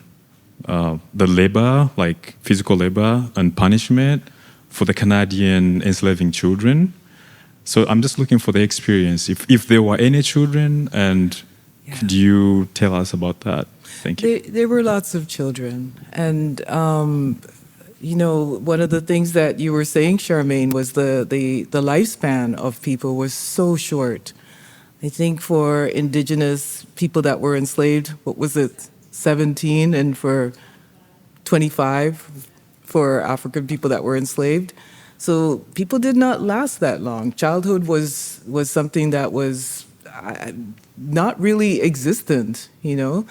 I: the labor, like physical labor, and punishment for the Canadian enslaving children? So I'm just looking for the experience. If there were any children, and
D: Yeah.
I: could you tell us about that? Thank you.
D: There were lots of children, and one of the things that you were saying, Charmaine, was the lifespan of people was so short. I think for indigenous people that were enslaved, what was it, 17, and for 25 for African people that were enslaved. So people did not last that long. Childhood was something that was not really existent, You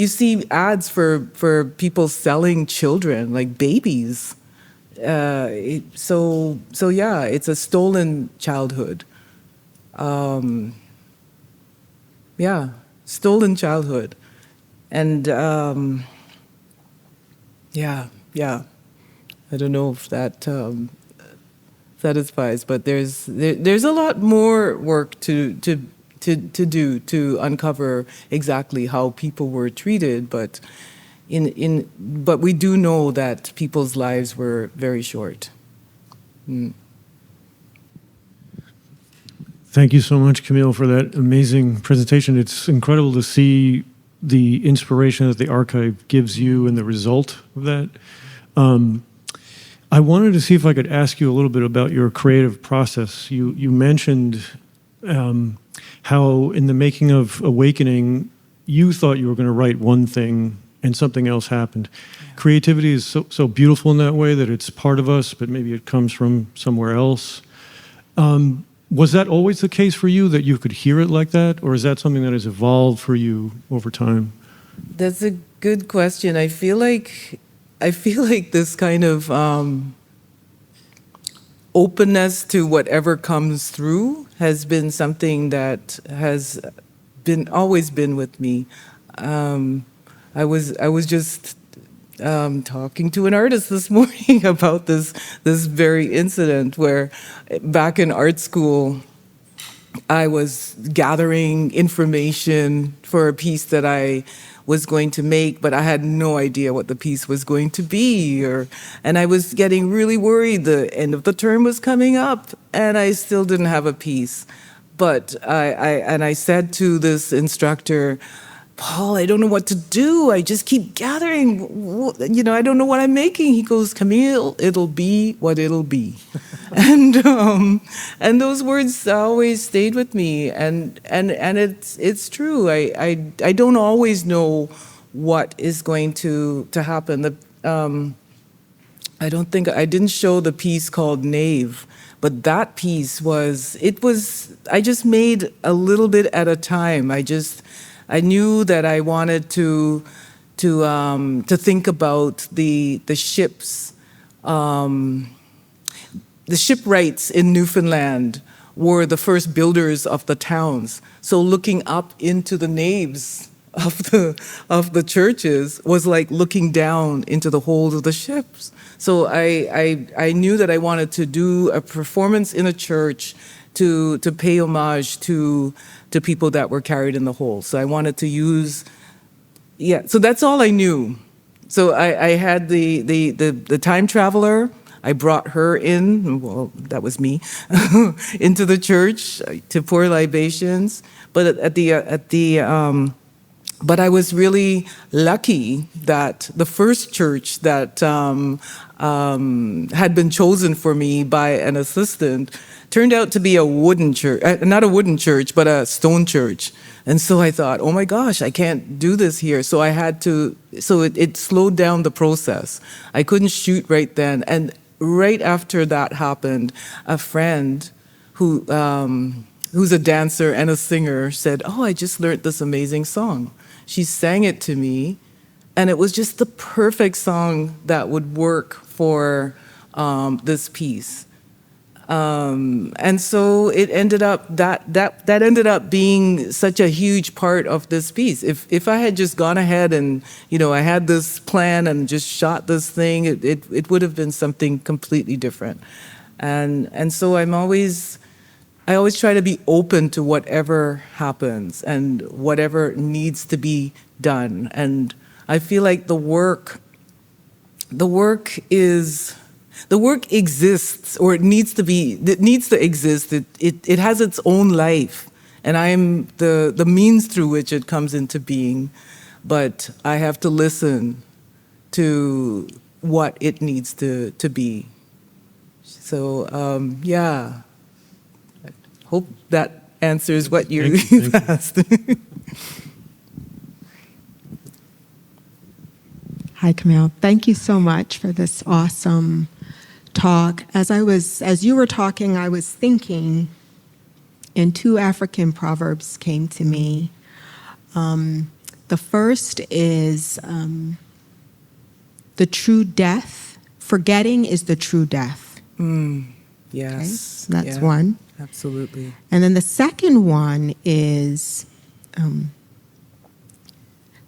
D: see ads for people selling children, like babies. So yeah, it's a stolen childhood. Yeah, stolen childhood. And yeah. I don't know if that satisfies, but there's a lot more work to do to uncover exactly how people were treated, but but we do know that people's lives were very short.
J: Thank you so much, Camille, for that amazing presentation. It's incredible to see the inspiration that the archive gives you and the result of that. I wanted to see if I could ask you a little bit about your creative process. You mentioned how in the making of Awakening, you thought you were going to write one thing and something else happened. Creativity is so beautiful in that way that it's part of us, but maybe it comes from somewhere else. Was that always the case for you, that you could hear it like that? Or is that something that has evolved for you over time?
D: That's a good question. I feel like this kind of openness to whatever comes through has been something that has always been with me. I was just talking to an artist this morning about this very incident where back in art school, I was gathering information for a piece that I was going to make, but I had no idea what the piece was going to be, and I was getting really worried. The end of the term was coming up, and I still didn't have a piece. But I said to this instructor, Paul, I don't know what to do. I just keep gathering. I don't know what I'm making. He goes, Camille, it'll be what it'll be. and those words always stayed with me. And it's true. I don't always know what is going to happen. I didn't show the piece called Knave, but that piece I just made a little bit at a time. I knew that I wanted to think about the ships. The shipwrights in Newfoundland were the first builders of the towns. So looking up into the naves of the churches was like looking down into the hold of the ships. So I knew that I wanted to do a performance in a church to pay homage to people that were carried in the hold. So I wanted to use, so that's all I knew. So I had the time traveler. I brought her in, well, that was me, into the church to pour libations. But but I was really lucky that the first church that had been chosen for me by an assistant turned out to be a wooden church, not a wooden church, but a stone church. And so I thought, oh my gosh, I can't do this here. So it slowed down the process. I couldn't shoot right then. And right after that happened, a friend who's a dancer and a singer said, oh, I just learned this amazing song. She sang it to me, and it was just the perfect song that would work for this piece. And so it ended up that ended up being such a huge part of this piece. If I had just gone ahead and I had this plan and just shot this thing, it would have been something completely different. And so I always try to be open to whatever happens and whatever needs to be done. And I feel like the work exists, or it needs to exist. It has its own life, and I am the means through which it comes into being. But I have to listen to what it needs to be. So, yeah, I hope that answers what you
J: Thank you.
D: asked.
K: Hi, Camille. Thank you so much for this awesome talk. As you were talking, I was thinking, and two African proverbs came to me. The first is the true death. Forgetting is the true death.
D: Yes.
K: Okay? That's
D: yeah,
K: one.
D: Absolutely.
K: And then the second one is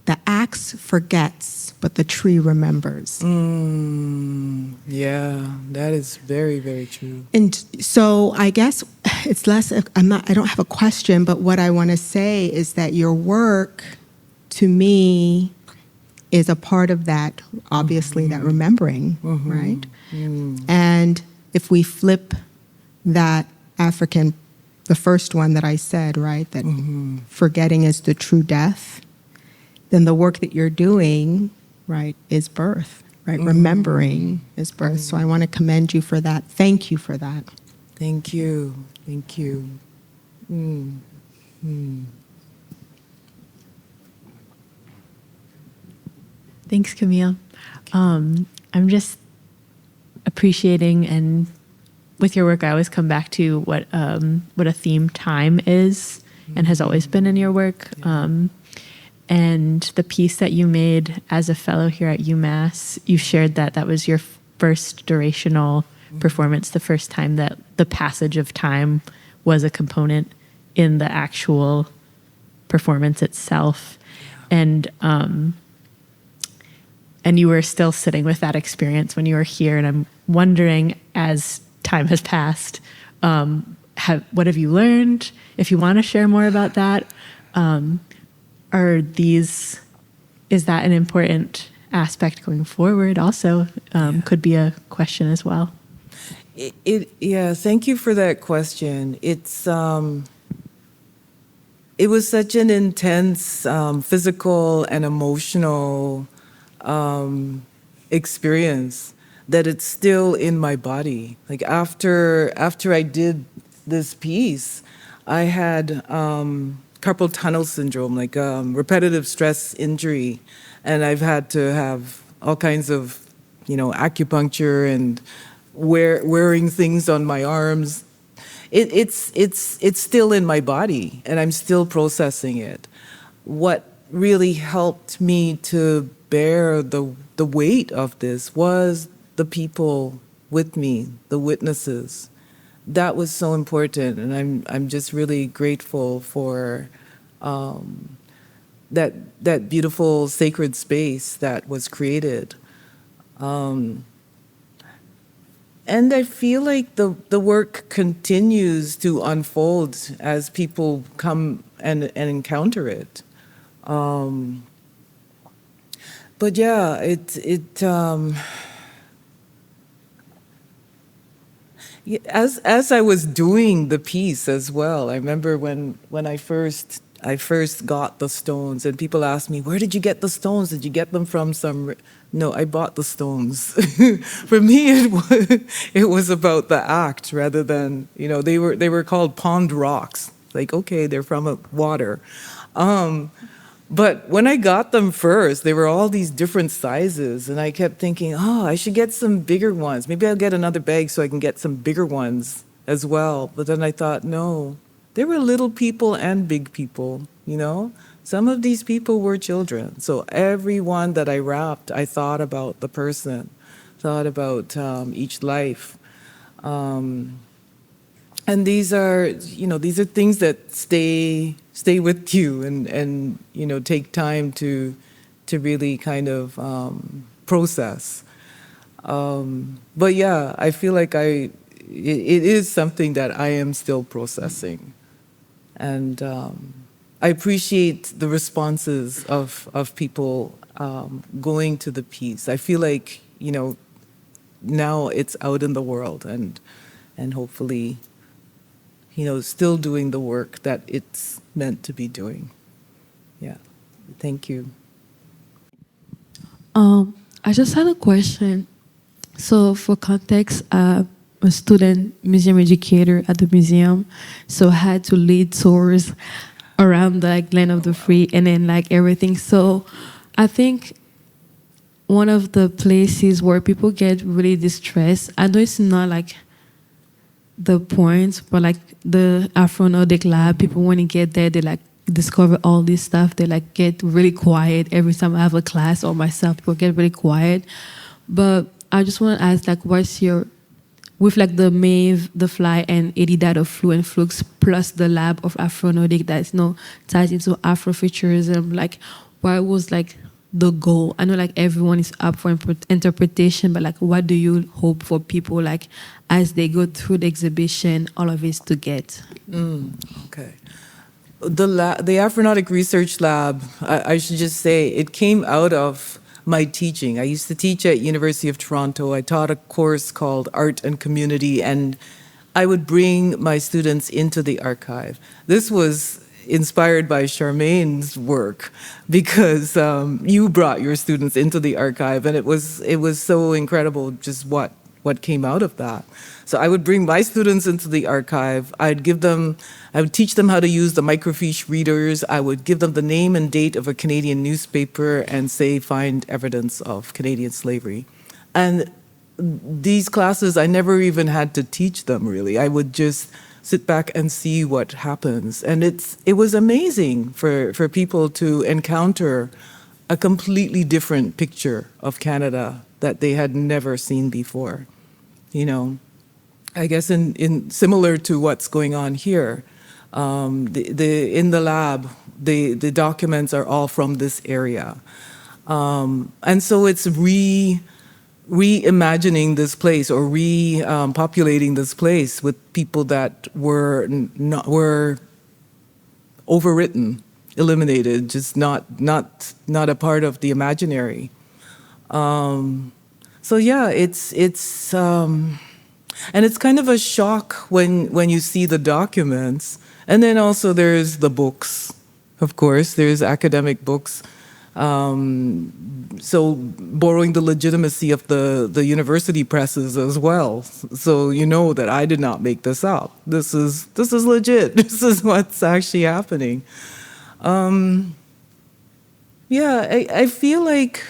K: the axe forgets, but the tree remembers.
D: Yeah, that is very, very true.
K: And so I guess it's less, I don't have a question, but what I want to say is that your work, to me, is a part of that, obviously, that remembering, right? And if we flip that the first one that I said, right, that forgetting is the true death, then the work that you're doing, right, is birth, right? Remembering is birth. So I want to commend you for that. Thank you for that.
D: Thank you. Thank you.
L: Thanks, Camille. I'm just appreciating, and with your work, I always come back to what a theme time is and has always been in your work. And the piece that you made as a fellow here at UMass, you shared that was your first durational performance, the first time that the passage of time was a component in the actual performance itself. And you were still sitting with that experience when you were here. And I'm wondering, as time has passed, what have you learned? If you want to share more about that, is that an important aspect going forward? Also, could be a question as well.
D: Yeah, thank you for that question. It was such an intense physical and emotional experience that it's still in my body. Like after I did this piece, I had carpal tunnel syndrome, like repetitive stress injury, and I've had to have all kinds of, acupuncture and wearing things on my arms. It's still in my body, and I'm still processing it. What really helped me to bear the weight of this was the people with me, the witnesses. That was so important, and I'm just really grateful for that beautiful sacred space that was created. And I feel like the work continues to unfold as people come and encounter it. But yeah, as I was doing the piece as well, I remember when I first got the stones, and people asked me, "Where did you get the stones? Did you get them from some?" No, I bought the stones. For me, it was about the act rather than, they were called pond rocks. Like, okay, they're from water. But when I got them first, they were all these different sizes, and I kept thinking, oh, I should get some bigger ones. Maybe I'll get another bag so I can get some bigger ones as well. But then I thought, no, there were little people and big people, Some of these people were children. So every one that I wrapped, I thought about the person, thought about each life. And these are things that stay with you and take time to really kind of process. But yeah, I feel like it is something that I am still processing, and I appreciate the responses of people going to the piece. I feel like now it's out in the world, and hopefully still doing the work that it's meant to be doing. Yeah. Thank you.
M: I just had a question. So for context, a student museum educator at the museum, so I had to lead tours around the land of the free and then like everything. So I think one of the places where people get really distressed, I know it's not like the point, but like the Afro-Nordic lab, people when they get there, they like discover all this stuff. They like get really quiet every time I have a class or myself, people get really quiet. But I just want to ask, like, what's your, with like the Maeve, the Fly, and Edidad of Flu and Flux, plus the lab of Afro-Nordic that's ties into Afrofuturism, like, what was like the goal? I know like everyone is up for interpretation, but like, what do you hope for people like as they go through the exhibition, all of this to get?
D: Okay. The Afro-Nautic Research Lab, I should just say, it came out of my teaching. I used to teach at University of Toronto. I taught a course called Art and Community, and I would bring my students into the archive. This was inspired by Charmaine's work because you brought your students into the archive, and it was so incredible just what came out of that. So I would bring my students into the archive. I would teach them how to use the microfiche readers. I would give them the name and date of a Canadian newspaper and say, find evidence of Canadian slavery. And these classes, I never even had to teach them really. I would just sit back and see what happens. And it was amazing for people to encounter a completely different picture of Canada that they had never seen before. You know, I guess in similar to what's going on here, in the lab, the documents are all from this area. And so it's reimagining this place or repopulating this place with people that were overwritten, eliminated, just not a part of the imaginary. So yeah, it's and it's kind of a shock when you see the documents. And then also there's the books, of course, there's academic books. So borrowing the legitimacy of the university presses as well. So you know that I did not make this up. This is legit. This is what's actually happening. Yeah, I feel like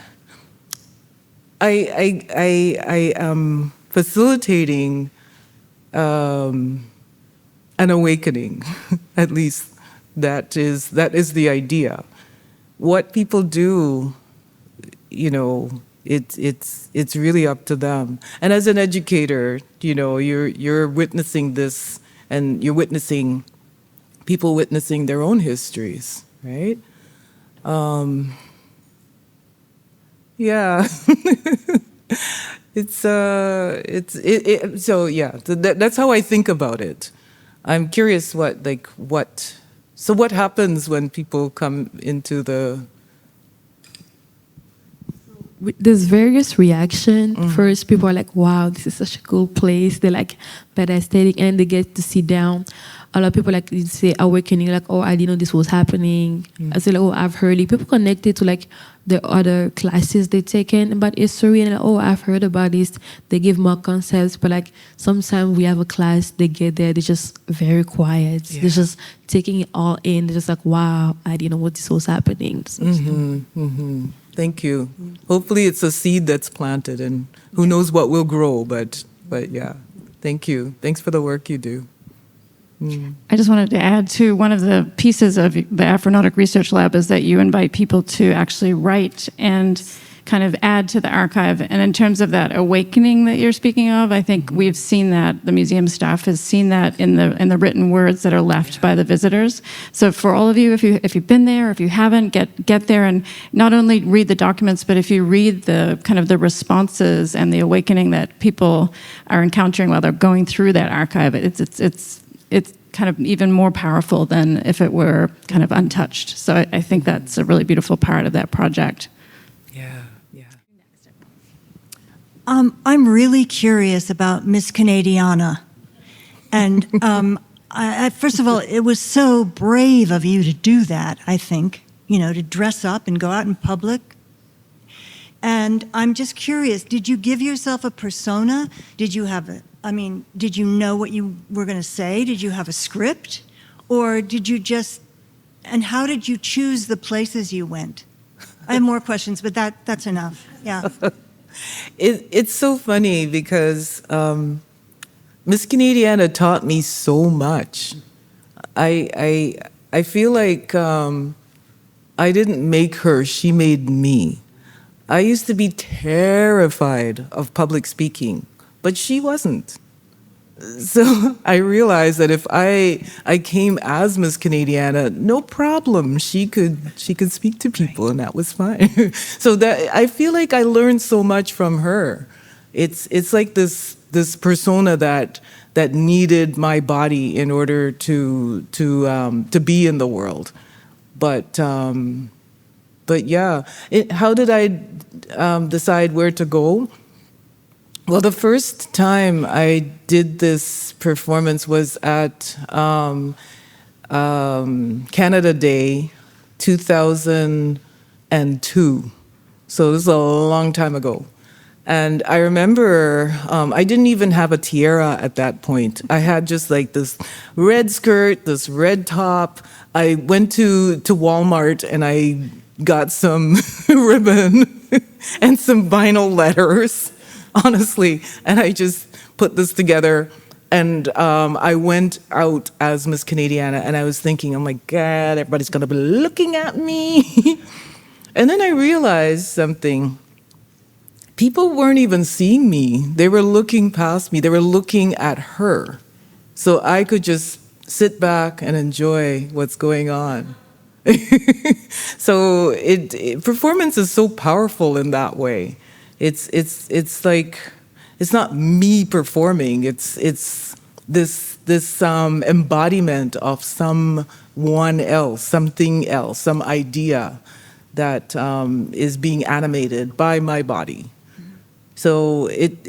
D: I am facilitating an awakening. At least that is the idea. What people do, you know, it's really up to them. And as an educator, you know, you're witnessing this, and you're witnessing people witnessing their own histories, right? Yeah. So yeah, that's how I think about it. I'm curious so what happens when people come into the...
M: There's various reaction. First, people are like, wow, this is such a cool place. They're like, better aesthetic, and they get to sit down. A lot of people like say awakening, like, oh, I didn't know this was happening. I say, like, oh, I've heard it. People connected to like the other classes they taken about history, and like, oh, I've heard about this. They give more concepts, but like sometimes we have a class, they get there, they're just very quiet. Yeah. They're just taking it all in. They're just like, wow, I didn't know what this was happening.
D: Thank you. Hopefully it's a seed that's planted, and who knows what will grow, but yeah, thank you. Thanks for the work you do.
A: I just wanted to add to one of the pieces of the Afro-Nautic Research Lab is that you invite people to actually write and kind of add to the archive. And in terms of that awakening that you're speaking of, I think we've seen that, the museum staff has seen that in the written words that are left by the visitors. So for all of you, if you've been there, if you haven't, get there and not only read the documents, but if you read the kind of the responses and the awakening that people are encountering while they're going through that archive, it's kind of even more powerful than if it were kind of untouched. So I think that's a really beautiful part of that project.
D: Yeah.
N: I'm really curious about Miss Canadiana. And first of all, it was so brave of you to do that, I think, you know, to dress up and go out in public. And I'm just curious, did you give yourself a persona? Did you have did you know what you were going to say? Did you have a script? Or did you just, and how did you choose the places you went? I have more questions, but that's enough. Yeah.
D: It's so funny because Miss Canadiana taught me so much. I feel like I didn't make her, she made me. I used to be terrified of public speaking, but she wasn't. So I realized that if I came as Miss Canadiana, no problem. She could speak to people, and that was fine. So that I feel like I learned so much from her. It's like this persona that needed my body in order to be in the world. But yeah, how did I decide where to go? Well, the first time I did this performance was at Canada Day 2002. So this is a long time ago. And I remember I didn't even have a tiara at that point. I had just like this red skirt, this red top. I went to Walmart and I got some ribbon and some vinyl letters. Honestly, and I just put this together, and I went out as Miss Canadiana, and I was thinking, oh my God, everybody's gonna be looking at me. And then I realized something. People weren't even seeing me. They were looking past me. They were looking at her. So I could just sit back and enjoy what's going on. So performance is so powerful in that way. It's like, it's not me performing. It's this embodiment of someone else, something else, some idea that is being animated by my body. So it's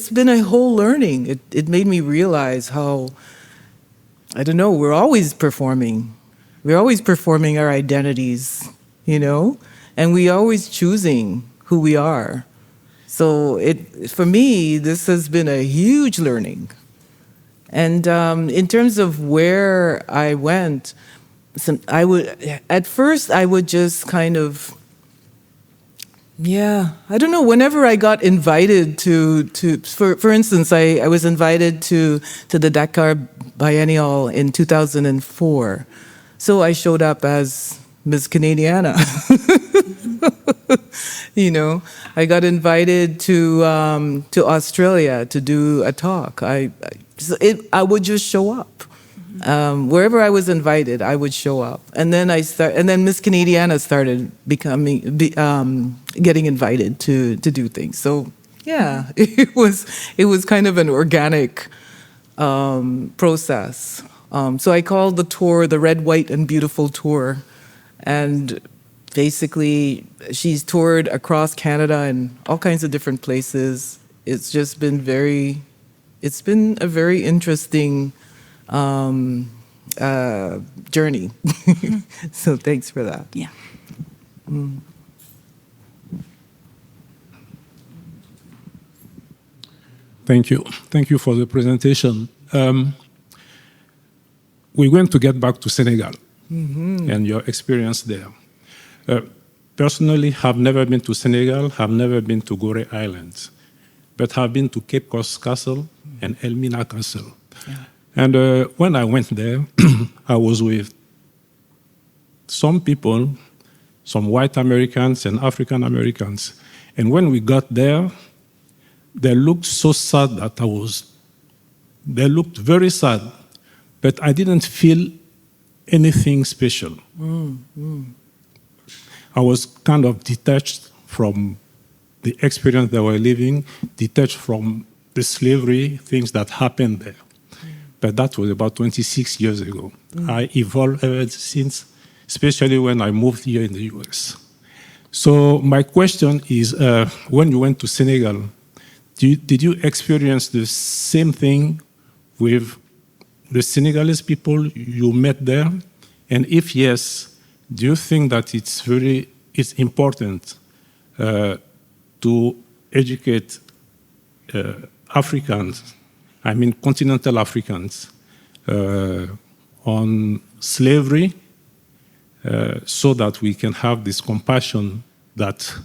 D: been a whole learning. It made me realize how, I don't know, we're always performing. We're always performing our identities, you know? And we always choosing who we are. So for me, this has been a huge learning. And in terms of where I went, at first I would just kind of, I don't know, whenever I got invited for instance, I was invited to the Dakar Biennial in 2004. So I showed up as Miss Canadiana. You know, I got invited to Australia to do a talk. I would just show up. Wherever I was invited, I would show up. And then Miss Canadiana started getting invited to do things. So yeah, it was kind of an organic process. So I called the tour the Red, White, and Beautiful Tour. And basically, she's toured across Canada and all kinds of different places. It's just been it's been a very interesting journey. So thanks for that.
N: Yeah.
O: Thank you. Thank you for the presentation. We're going to get back to Senegal and your experience there. Personally, have never been to Senegal, have never been to Gorée Islands, but have been to Cape Coast Castle and Elmina Castle. Yeah. And when I went there, I was with some people, some white Americans and African Americans. And when we got there, they looked so sad that they looked very sad, but I didn't feel anything special. I was kind of detached from the experience they were living, detached from the slavery, things that happened there. But that was about 26 years ago. I evolved ever since, especially when I moved here in the US. So my question is, when you went to Senegal, did you experience the same thing with the Senegalese people you met there? And if yes, do you think that it's very it's important to educate Africans, I mean continental Africans, on slavery so that we can have this compassion that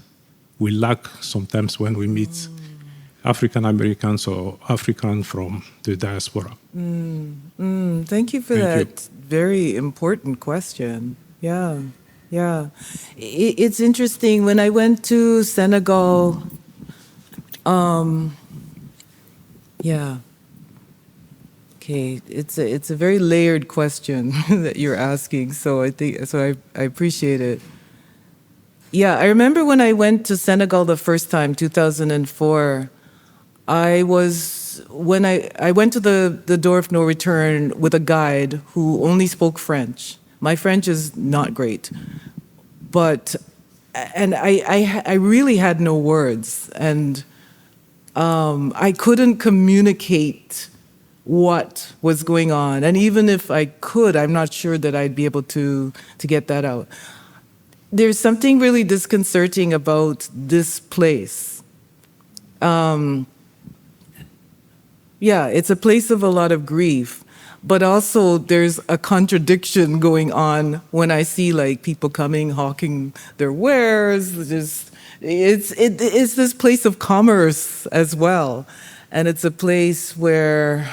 O: we lack sometimes when we meet African Americans or African from the diaspora.
D: Thank you for that very important question. Yeah, yeah. It's interesting. When I went to Senegal, yeah. Okay, it's a very layered question that you're asking. So I appreciate it. Yeah, I remember when I went to Senegal the first time, 2004. I went to the door of no return with a guide who only spoke French. My French is not great, and I really had no words, and I couldn't communicate what was going on. And even if I could, I'm not sure that I'd be able to get that out. There's something really disconcerting about this place. Yeah, it's a place of a lot of grief, but also there's a contradiction going on when I see like people coming, hawking their wares. It's this place of commerce as well. And it's a place where,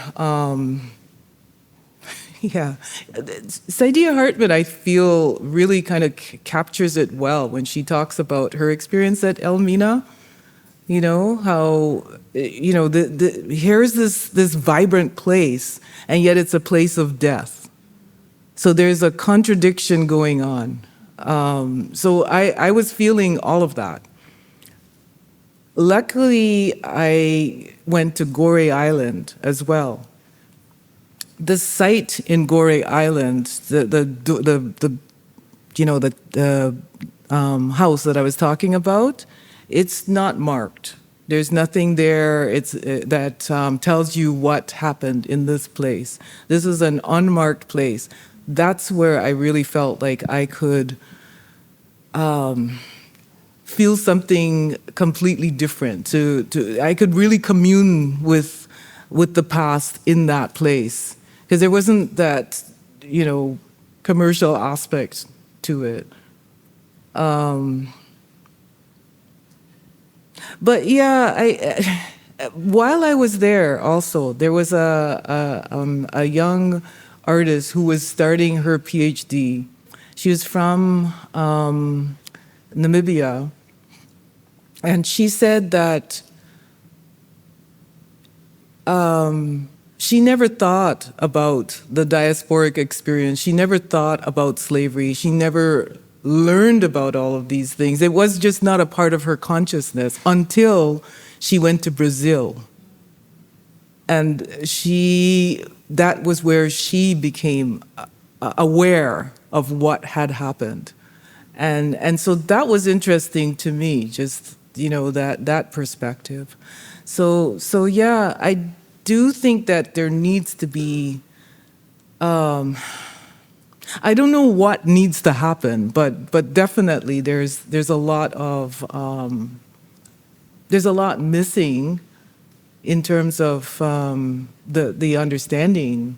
D: yeah, Saidiya Hartman, I feel, really kind of captures it well when she talks about her experience at Elmina. You know, how, you know, here's this vibrant place, and yet it's a place of death. So there's a contradiction going on. So I was feeling all of that. Luckily, I went to Gorée Island as well. The site in Gorée Island, the house that I was talking about, it's not marked. There's nothing there that tells you what happened in this place. This is an unmarked place. That's where I really felt like I could feel something completely different. I could really commune with the past in that place, because there wasn't that, you know, commercial aspect to it. But yeah, while I was there also, there was a young artist who was starting her PhD. She was from Namibia, and she said that she never thought about the diasporic experience. She never thought about slavery. She never learned about all of these things. It was just not a part of her consciousness until she went to Brazil. And that was where she became aware of what had happened. And so that was interesting to me, just, you know, that perspective. So yeah, I do think that there needs to be, I don't know what needs to happen, but definitely there's a lot missing in terms of the understanding.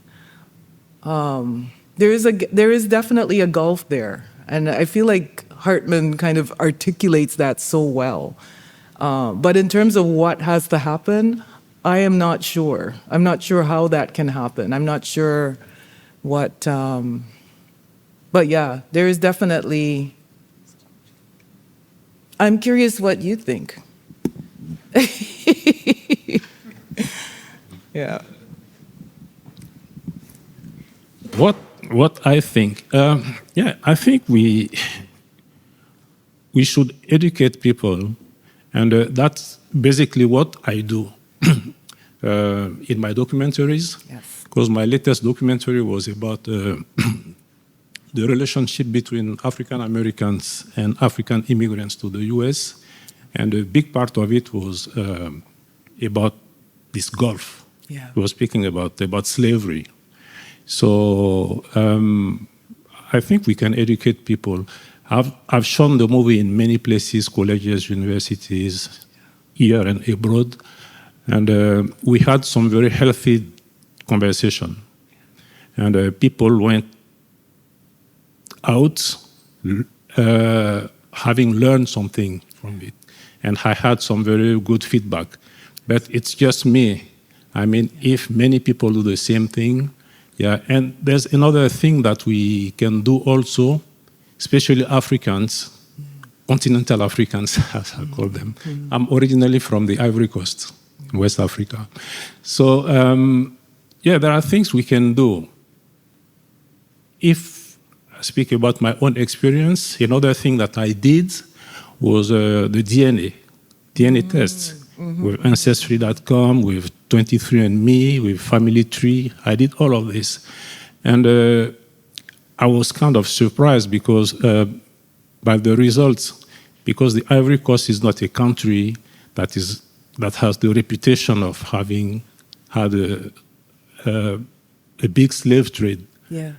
D: There is definitely a gulf there, and I feel like Hartman kind of articulates that so well. But in terms of what has to happen, I am not sure. I'm not sure how that can happen. I'm not sure what. But yeah, there is definitely. I'm curious what you think. Yeah.
O: What I think, I think we should educate people, and that's basically what I do in my documentaries.
D: Yes.
O: Because my latest documentary was about the relationship between African Americans and African immigrants to the U.S., and a big part of it was about this gulf.
D: Yeah.
O: We were speaking about slavery. So I think we can educate people. I've shown the movie in many places, colleges, universities, here and abroad, and we had some very healthy conversation. And people went out having learned something from it. And I had some very good feedback. But it's just me. I mean, if many people do the same thing, yeah. And there's another thing that we can do also, especially Africans, continental Africans, as I call them. I'm originally from the Ivory Coast, West Africa. So, yeah, there are things we can do. If I speak about my own experience, another thing that I did was the DNA tests with Ancestry.com, with 23andMe, with Family Tree. I did all of this. And I was kind of surprised because by the results, because the Ivory Coast is not a country that has the reputation of having had a big slave trade.
D: Yeah.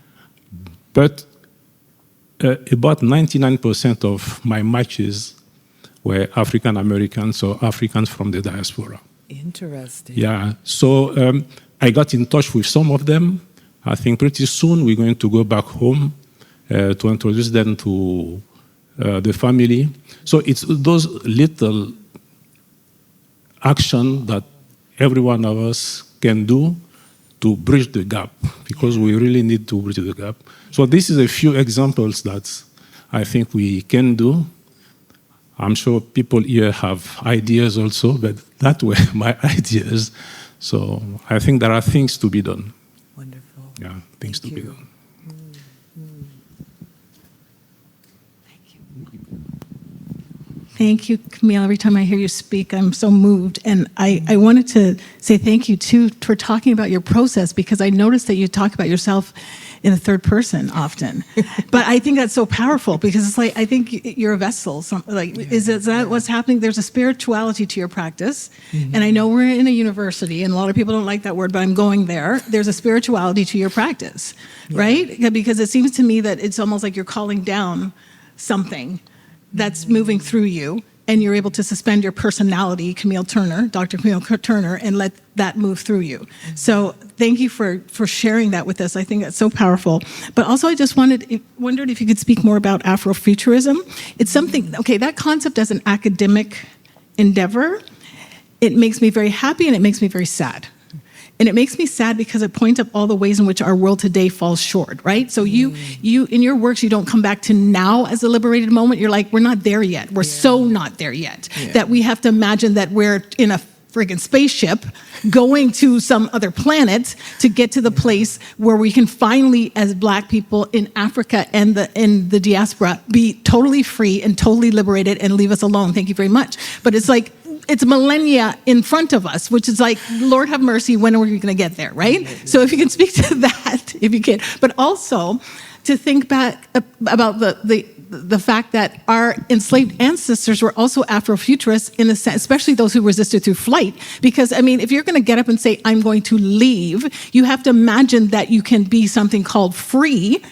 O: But about 99% of my matches were African Americans or Africans from the diaspora.
D: Interesting.
O: Yeah. So I got in touch with some of them. I think pretty soon we're going to go back home to introduce them to the family. So it's those little action that every one of us can do to bridge the gap, because we really need to bridge the gap. So this is a few examples that I think we can do. I'm sure people here have ideas also, but that were my ideas. So I think there are things to be done.
D: Wonderful.
O: Yeah, things to be done.
B: Thank you, Camille. Every time I hear you speak, I'm so moved. And I wanted to say thank you, too, for talking about your process, because I noticed that you talk about yourself in the third person often. But I think that's so powerful, because it's like, I think you're a vessel. Is that what's happening? There's a spirituality to your practice. Mm-hmm. And I know we're in a university, and a lot of people don't like that word, but I'm going there. There's a spirituality to your practice, right? Because it seems to me that it's almost like you're calling down something that's moving through you, and you're able to suspend your personality, Camille Turner, Dr. Camille Turner, and let that move through you. So thank you for sharing that with us. I think that's so powerful. But also I just wondered if you could speak more about Afrofuturism. It's something, okay, that concept as an academic endeavor, it makes me very happy and it makes me very sad. And it makes me sad because it points up all the ways in which our world today falls short, right? So you in your works, you don't come back to now as a liberated moment. You're like, we're not there yet. We're so not there yet that we have to imagine that we're in a friggin' spaceship going to some other planet to get to the place where we can finally, as Black people in Africa and in the diaspora, be totally free and totally liberated and leave us alone. Thank you very much. But it's like, it's millennia in front of us, which is like, Lord have mercy, when are we going to get there, right? So if you can speak to that, if you can. But also to think back about the fact that our enslaved ancestors were also Afrofuturists, in a sense, especially those who resisted through flight. Because, I mean, if you're going to get up and say, I'm going to leave, you have to imagine that you can be something called free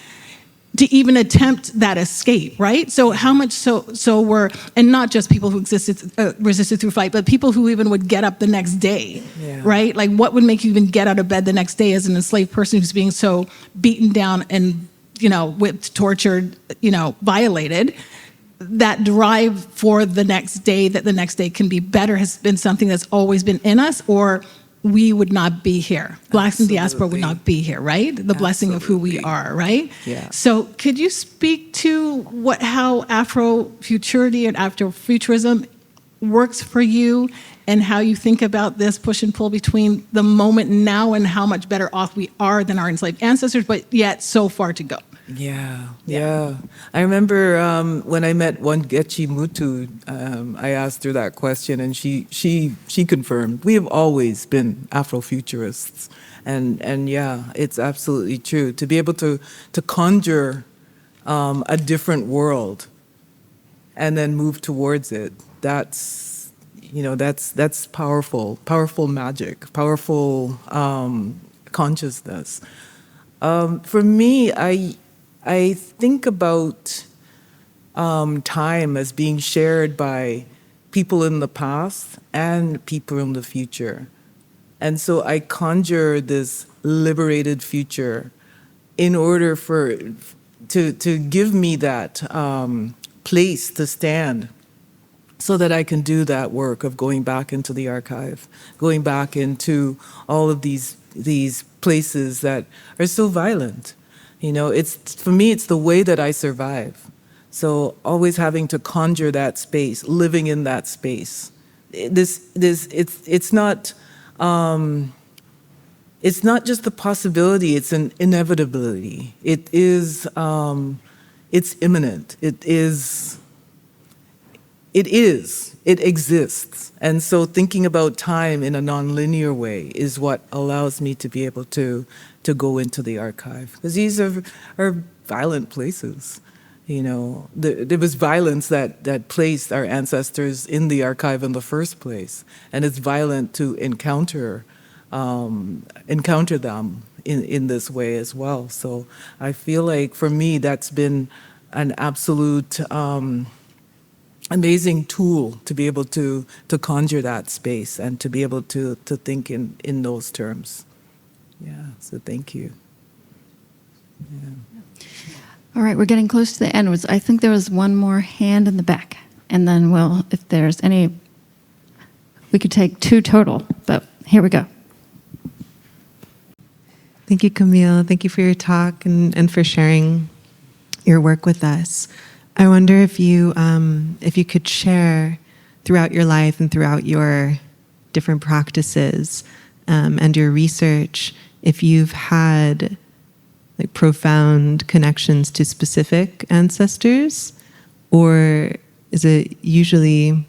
B: to even attempt that escape, right? So how much so were, and not just people who resisted through flight, but people who even would get up the next day, right? Like, what would make you even get out of bed the next day as an enslaved person who's being so beaten down and, whipped, tortured, violated? That drive for the next day, that the next day can be better, has been something that's always been in us, or we would not be here. Blacks in diaspora would not be here, right? The blessing of who we are, right?
D: Yeah.
B: So could you speak to how Afrofuturity and Afrofuturism works for you, and how you think about this push and pull between the moment now and how much better off we are than our enslaved ancestors, but yet so far to go?
D: Yeah. I remember when I met Wangechi Mutu, I asked her that question, and she confirmed we have always been Afrofuturists, and yeah, it's absolutely true. To be able to conjure a different world and then move towards it, that's powerful magic, powerful consciousness. For me, I think about time as being shared by people in the past and people in the future. And so I conjure this liberated future in order to give me that place to stand so that I can do that work of going back into the archive, going back into all of these places that are so violent. You know, for me, it's the way that I survive. So always having to conjure that space, living in that space. It's not just a possibility, it's an inevitability. It's imminent. It exists. And so thinking about time in a nonlinear way is what allows me to be able to go into the archive. Because these are violent places. You know, there was violence that placed our ancestors in the archive in the first place. And it's violent to encounter them in this way as well. So I feel like for me, that's been an absolute amazing tool to be able to conjure that space and to be able to think in those terms. Yeah, so thank you. Yeah.
A: All right, we're getting close to the end. I think there was one more hand in the back. And then if there's any, we could take 2 total, but here we go.
P: Thank you, Camille. Thank you for your talk and for sharing your work with us. I wonder if you could share throughout your life and throughout your different practices and your research, if you've had like profound connections to specific ancestors, or is it usually,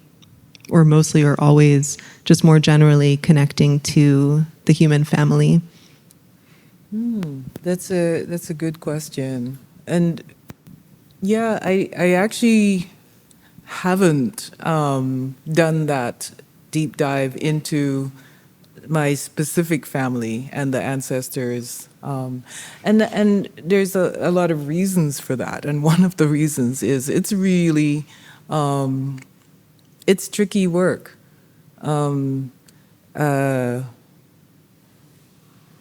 P: or mostly, or always just more generally connecting to the human family?
D: That's a good question. And yeah, I actually haven't done that deep dive into my specific family and the ancestors. And there's a lot of reasons for that. And one of the reasons is it's really, it's tricky work.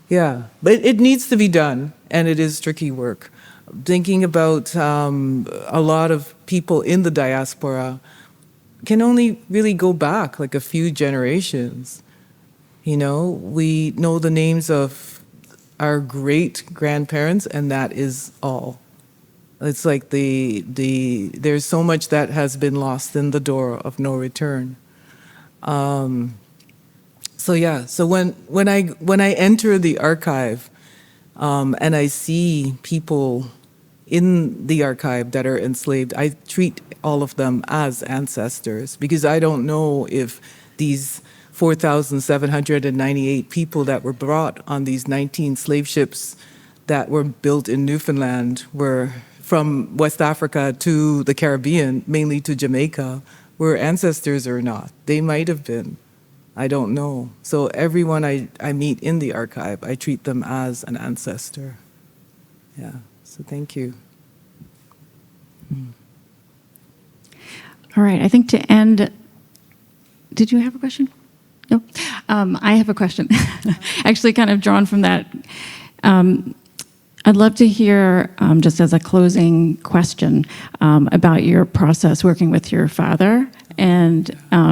D: Yeah, but it needs to be done, and it is tricky work. Thinking about a lot of people in the diaspora can only really go back like a few generations. You know, we know the names of our great-grandparents, and that is all. It's like there's so much that has been lost in the door of no return. So yeah, so when I enter the archive and I see people in the archive that are enslaved, I treat all of them as ancestors, because I don't know if these 4,798 people that were brought on these 19 slave ships that were built in Newfoundland were from West Africa to the Caribbean, mainly to Jamaica, were ancestors or not. They might have been. I don't know. So everyone I meet in the archive, I treat them as an ancestor. Yeah, so thank you.
A: All right, I think to end, did you have a question? No? I have a question, actually kind of drawn from that. I'd love to hear, just as a closing question, about your process working with your father, and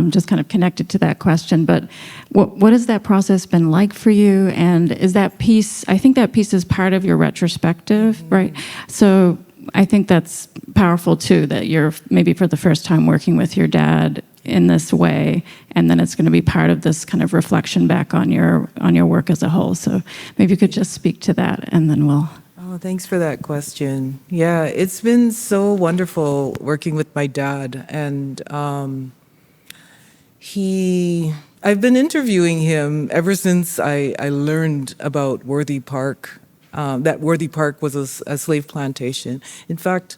A: just kind of connected to that question. But what has that process been like for you? And is that piece, I think that piece is part of your retrospective, right? So I think that's powerful too, that you're maybe for the first time working with your dad in this way, and then it's going to be part of this kind of reflection back on your work as a whole. So maybe you could just speak to that, and then we'll...
D: Oh, thanks for that question. Yeah, it's been so wonderful working with my dad, and I've been interviewing him ever since I learned about Worthy Park, that Worthy Park was a slave plantation. In fact,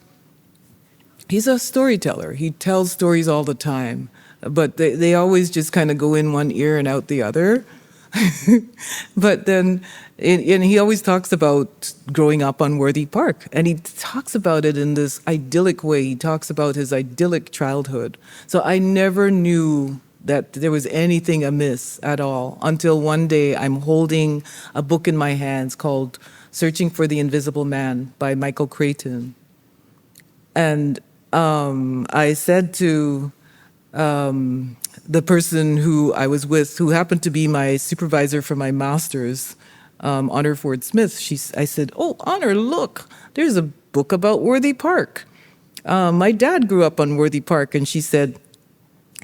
D: he's a storyteller. He tells stories all the time, but they always just kind of go in one ear and out the other. But then, and he always talks about growing up on Worthy Park, and he talks about it in this idyllic way. He talks about his idyllic childhood. So I never knew that there was anything amiss at all until one day I'm holding a book in my hands called Searching for the Invisible Man by Michael Crichton. And I said to the person who I was with, who happened to be my supervisor for my master's, Honor Ford Smith, I said, "Oh, Honor, look, there's a book about Worthy Park. My dad grew up on Worthy Park." And she said,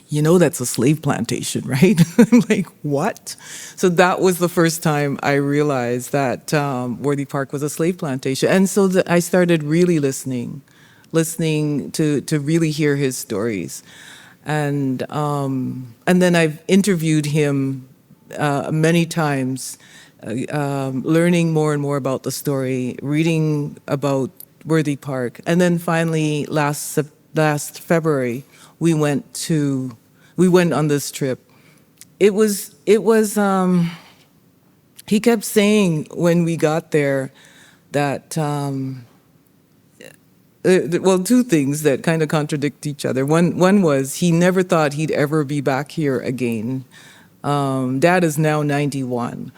D: "You know that's a slave plantation, right?" I'm like, "What?" So that was the first time I realized that Worthy Park was a slave plantation. And so I started really listening to really hear his stories. And then I've interviewed him many times, learning more and more about the story, reading about Worthy Park. And then finally, last February, we went on this trip. It was he kept saying when we got there that, well, two things that kind of contradict each other. One was he never thought he'd ever be back here again. Dad is now 91.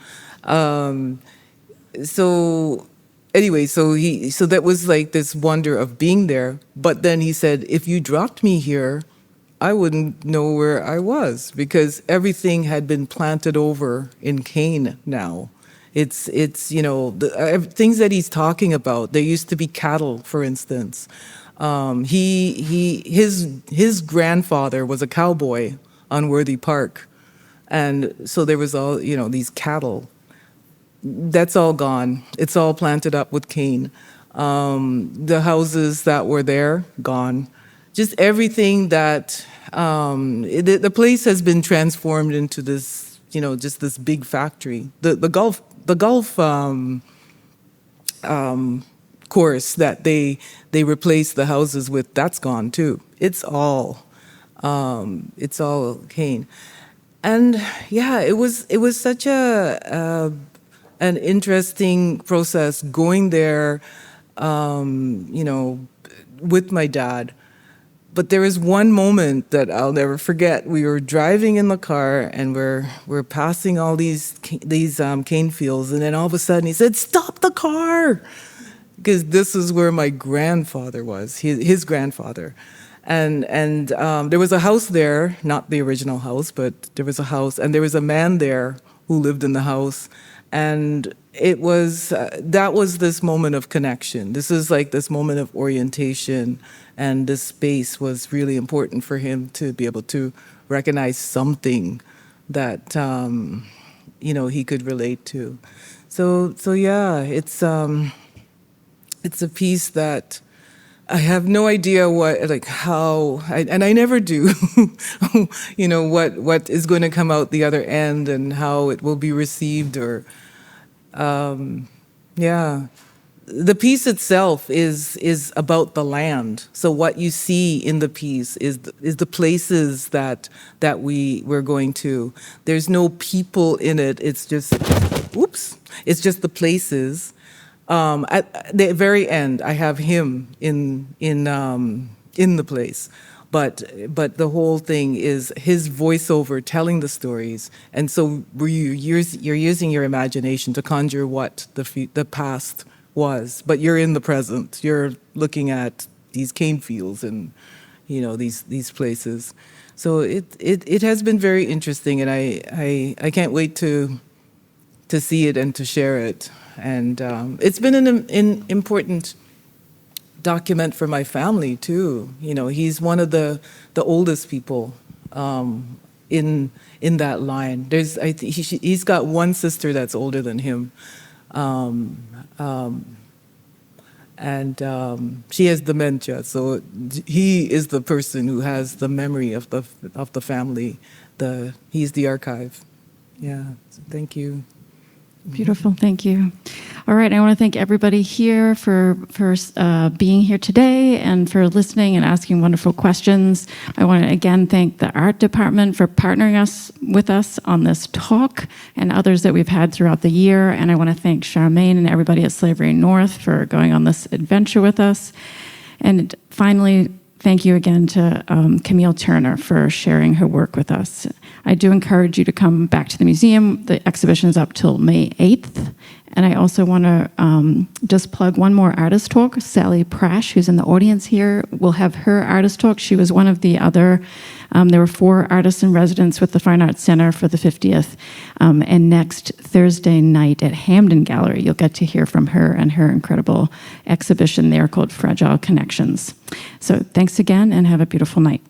D: So anyway, so that was like this wonder of being there. But then he said, if you dropped me here, I wouldn't know where I was, because everything had been planted over in Kane now. It's the things that he's talking about. There used to be cattle, for instance. His grandfather was a cowboy on Worthy Park, and so there was all these cattle. That's all gone. It's all planted up with cane. The houses that were there, gone. Just everything that the place has been transformed into this, just this big factory. The golf course that they replaced the houses with, that's gone too. It's all cane. And yeah, it was such an interesting process going there, with my dad. But there was one moment that I'll never forget. We were driving in the car, and we're passing all these cane fields, and then all of a sudden he said, "Stop the car!" Because this is where my grandfather was, his grandfather. And there was a house there, not the original house, but there was a house, and there was a man there who lived in the house. And it was, that was this moment of connection. This is like this moment of orientation, and this space was really important for him to be able to recognize something that, he could relate to. So yeah, it's a piece that I have no idea how, and I never do, what is going to come out the other end and how it will be received, or, yeah. The piece itself is about the land. So what you see in the piece is the places that we're going to. There's no people in it. It's just, it's just the places. At the very end, I have him in the place, but the whole thing is his voiceover telling the stories, and so you're using your imagination to conjure what the past was, but you're in the present. You're looking at these cane fields and these places. So it has been very interesting, and I can't wait to see it and to share it. And it's been an important document for my family too. He's one of the oldest people in that line. He's got one sister that's older than him, and she has dementia. So he is the person who has the memory of the family. He's the archive. Yeah. So thank you.
A: Beautiful. Thank you. All right. I want to thank everybody here for being here today and for listening and asking wonderful questions. I want to again thank the art department for partnering with us on this talk and others that we've had throughout the year. And I want to thank Charmaine and everybody at Slavery North for going on this adventure with us. And finally, thank you again to Camille Turner for sharing her work with us. I do encourage you to come back to the museum. The exhibition is up till May 8th. And I also want to just plug one more artist talk. Sally Prash, who's in the audience here, will have her artist talk. She was one of the other, there were 4 artists in residence with the Fine Arts Center for the 50th. And next Thursday night at Hamden Gallery, you'll get to hear from her and her incredible exhibition there called Fragile Connections. So thanks again and have a beautiful night.